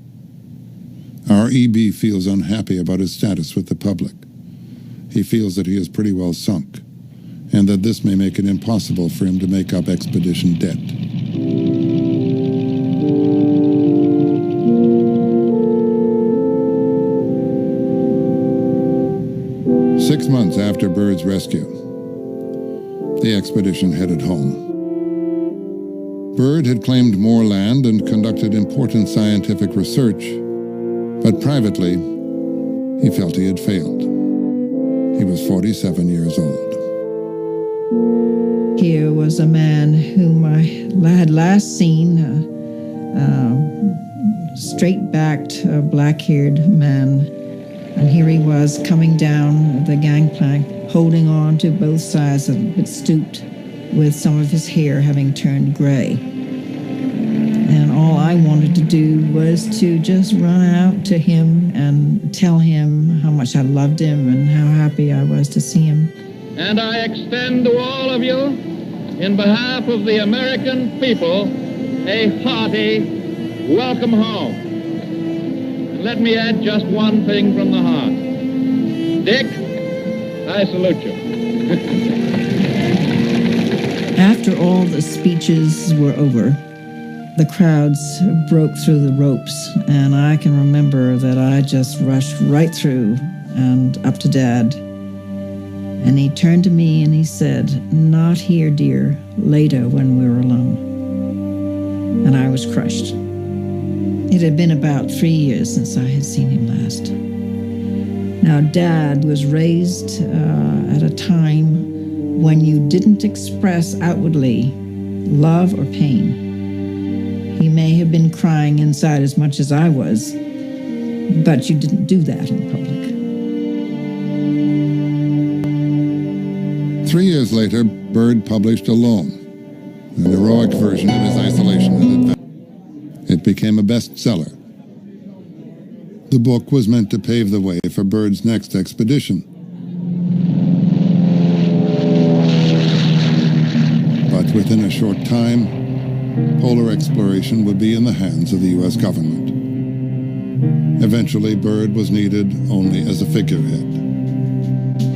Our EB feels unhappy about his status with the public. He feels that he is pretty well sunk, and that this may make it impossible for him to make up expedition debt. Six months after Byrd's rescue, the expedition headed home. Byrd had claimed more land and conducted important scientific research, but privately, he felt he had failed. He was 47 years old. Here was a man whom I had last seen, straight-backed, black-haired man. And here he was coming down the gangplank, holding on to both sides of it, stooped, with some of his hair having turned gray. And all I wanted to do was to just run out to him and tell him how much I loved him and how happy I was to see him. And I extend to all of you, in behalf of the American people, a hearty welcome home. Let me add just one thing from the heart. Dick, I salute you. After all the speeches were over, the crowds broke through the ropes, and I can remember that I just rushed right through and up to Dad. And he turned to me and he said, "Not here, dear, later when we're alone." And I was crushed. It had been about 3 years since I had seen him last. Now, Dad was raised at a time when you didn't express outwardly love or pain. He may have been crying inside as much as I was, but you didn't do that in public. 3 years later, Byrd published Alone, an heroic version of his isolation and adventure. It became a bestseller. The book was meant to pave the way for Byrd's next expedition. But within a short time, polar exploration would be in the hands of the U.S. government. Eventually, Byrd was needed only as a figurehead.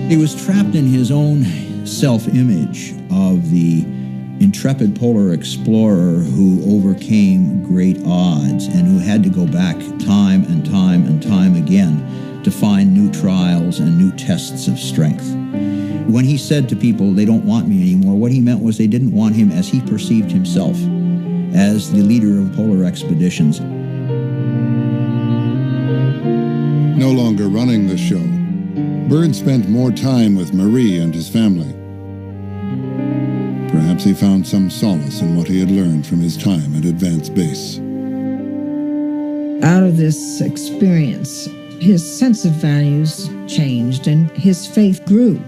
He was trapped in his own self-image of the intrepid polar explorer who overcame great odds and who had to go back time and time and time again to find new trials and new tests of strength. When he said to people, "They don't want me anymore," what he meant was they didn't want him as he perceived himself, as the leader of polar expeditions. No longer running the show, Byrd spent more time with Marie and his family. Perhaps he found some solace in what he had learned from his time at Advance Base. Out of this experience, his sense of values changed and his faith grew.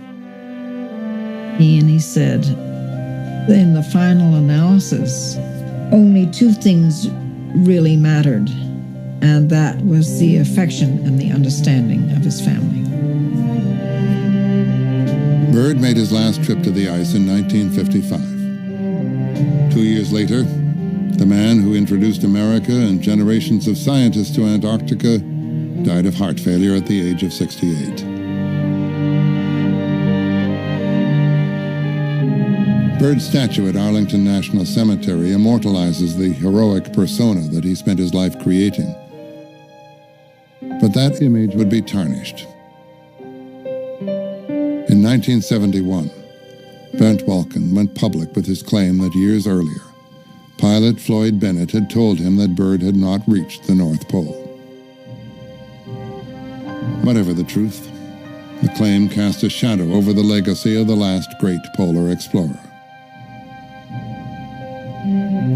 He said, in the final analysis, only two things really mattered, and that was the affection and the understanding of his family. Byrd made his last trip to the ice in 1955. 2 years later, the man who introduced America and generations of scientists to Antarctica died of heart failure at the age of 68. Byrd's statue at Arlington National Cemetery immortalizes the heroic persona that he spent his life creating. But that image would be tarnished. In 1971, Bernd Walken went public with his claim that years earlier, pilot Floyd Bennett had told him that Byrd had not reached the North Pole. Whatever the truth, the claim cast a shadow over the legacy of the last great polar explorer.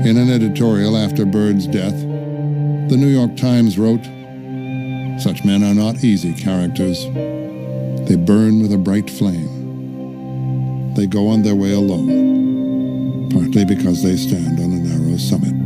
In an editorial after Byrd's death, the New York Times wrote, "Such men are not easy characters. They burn with a bright flame. They go on their way alone, partly because they stand on a narrow summit."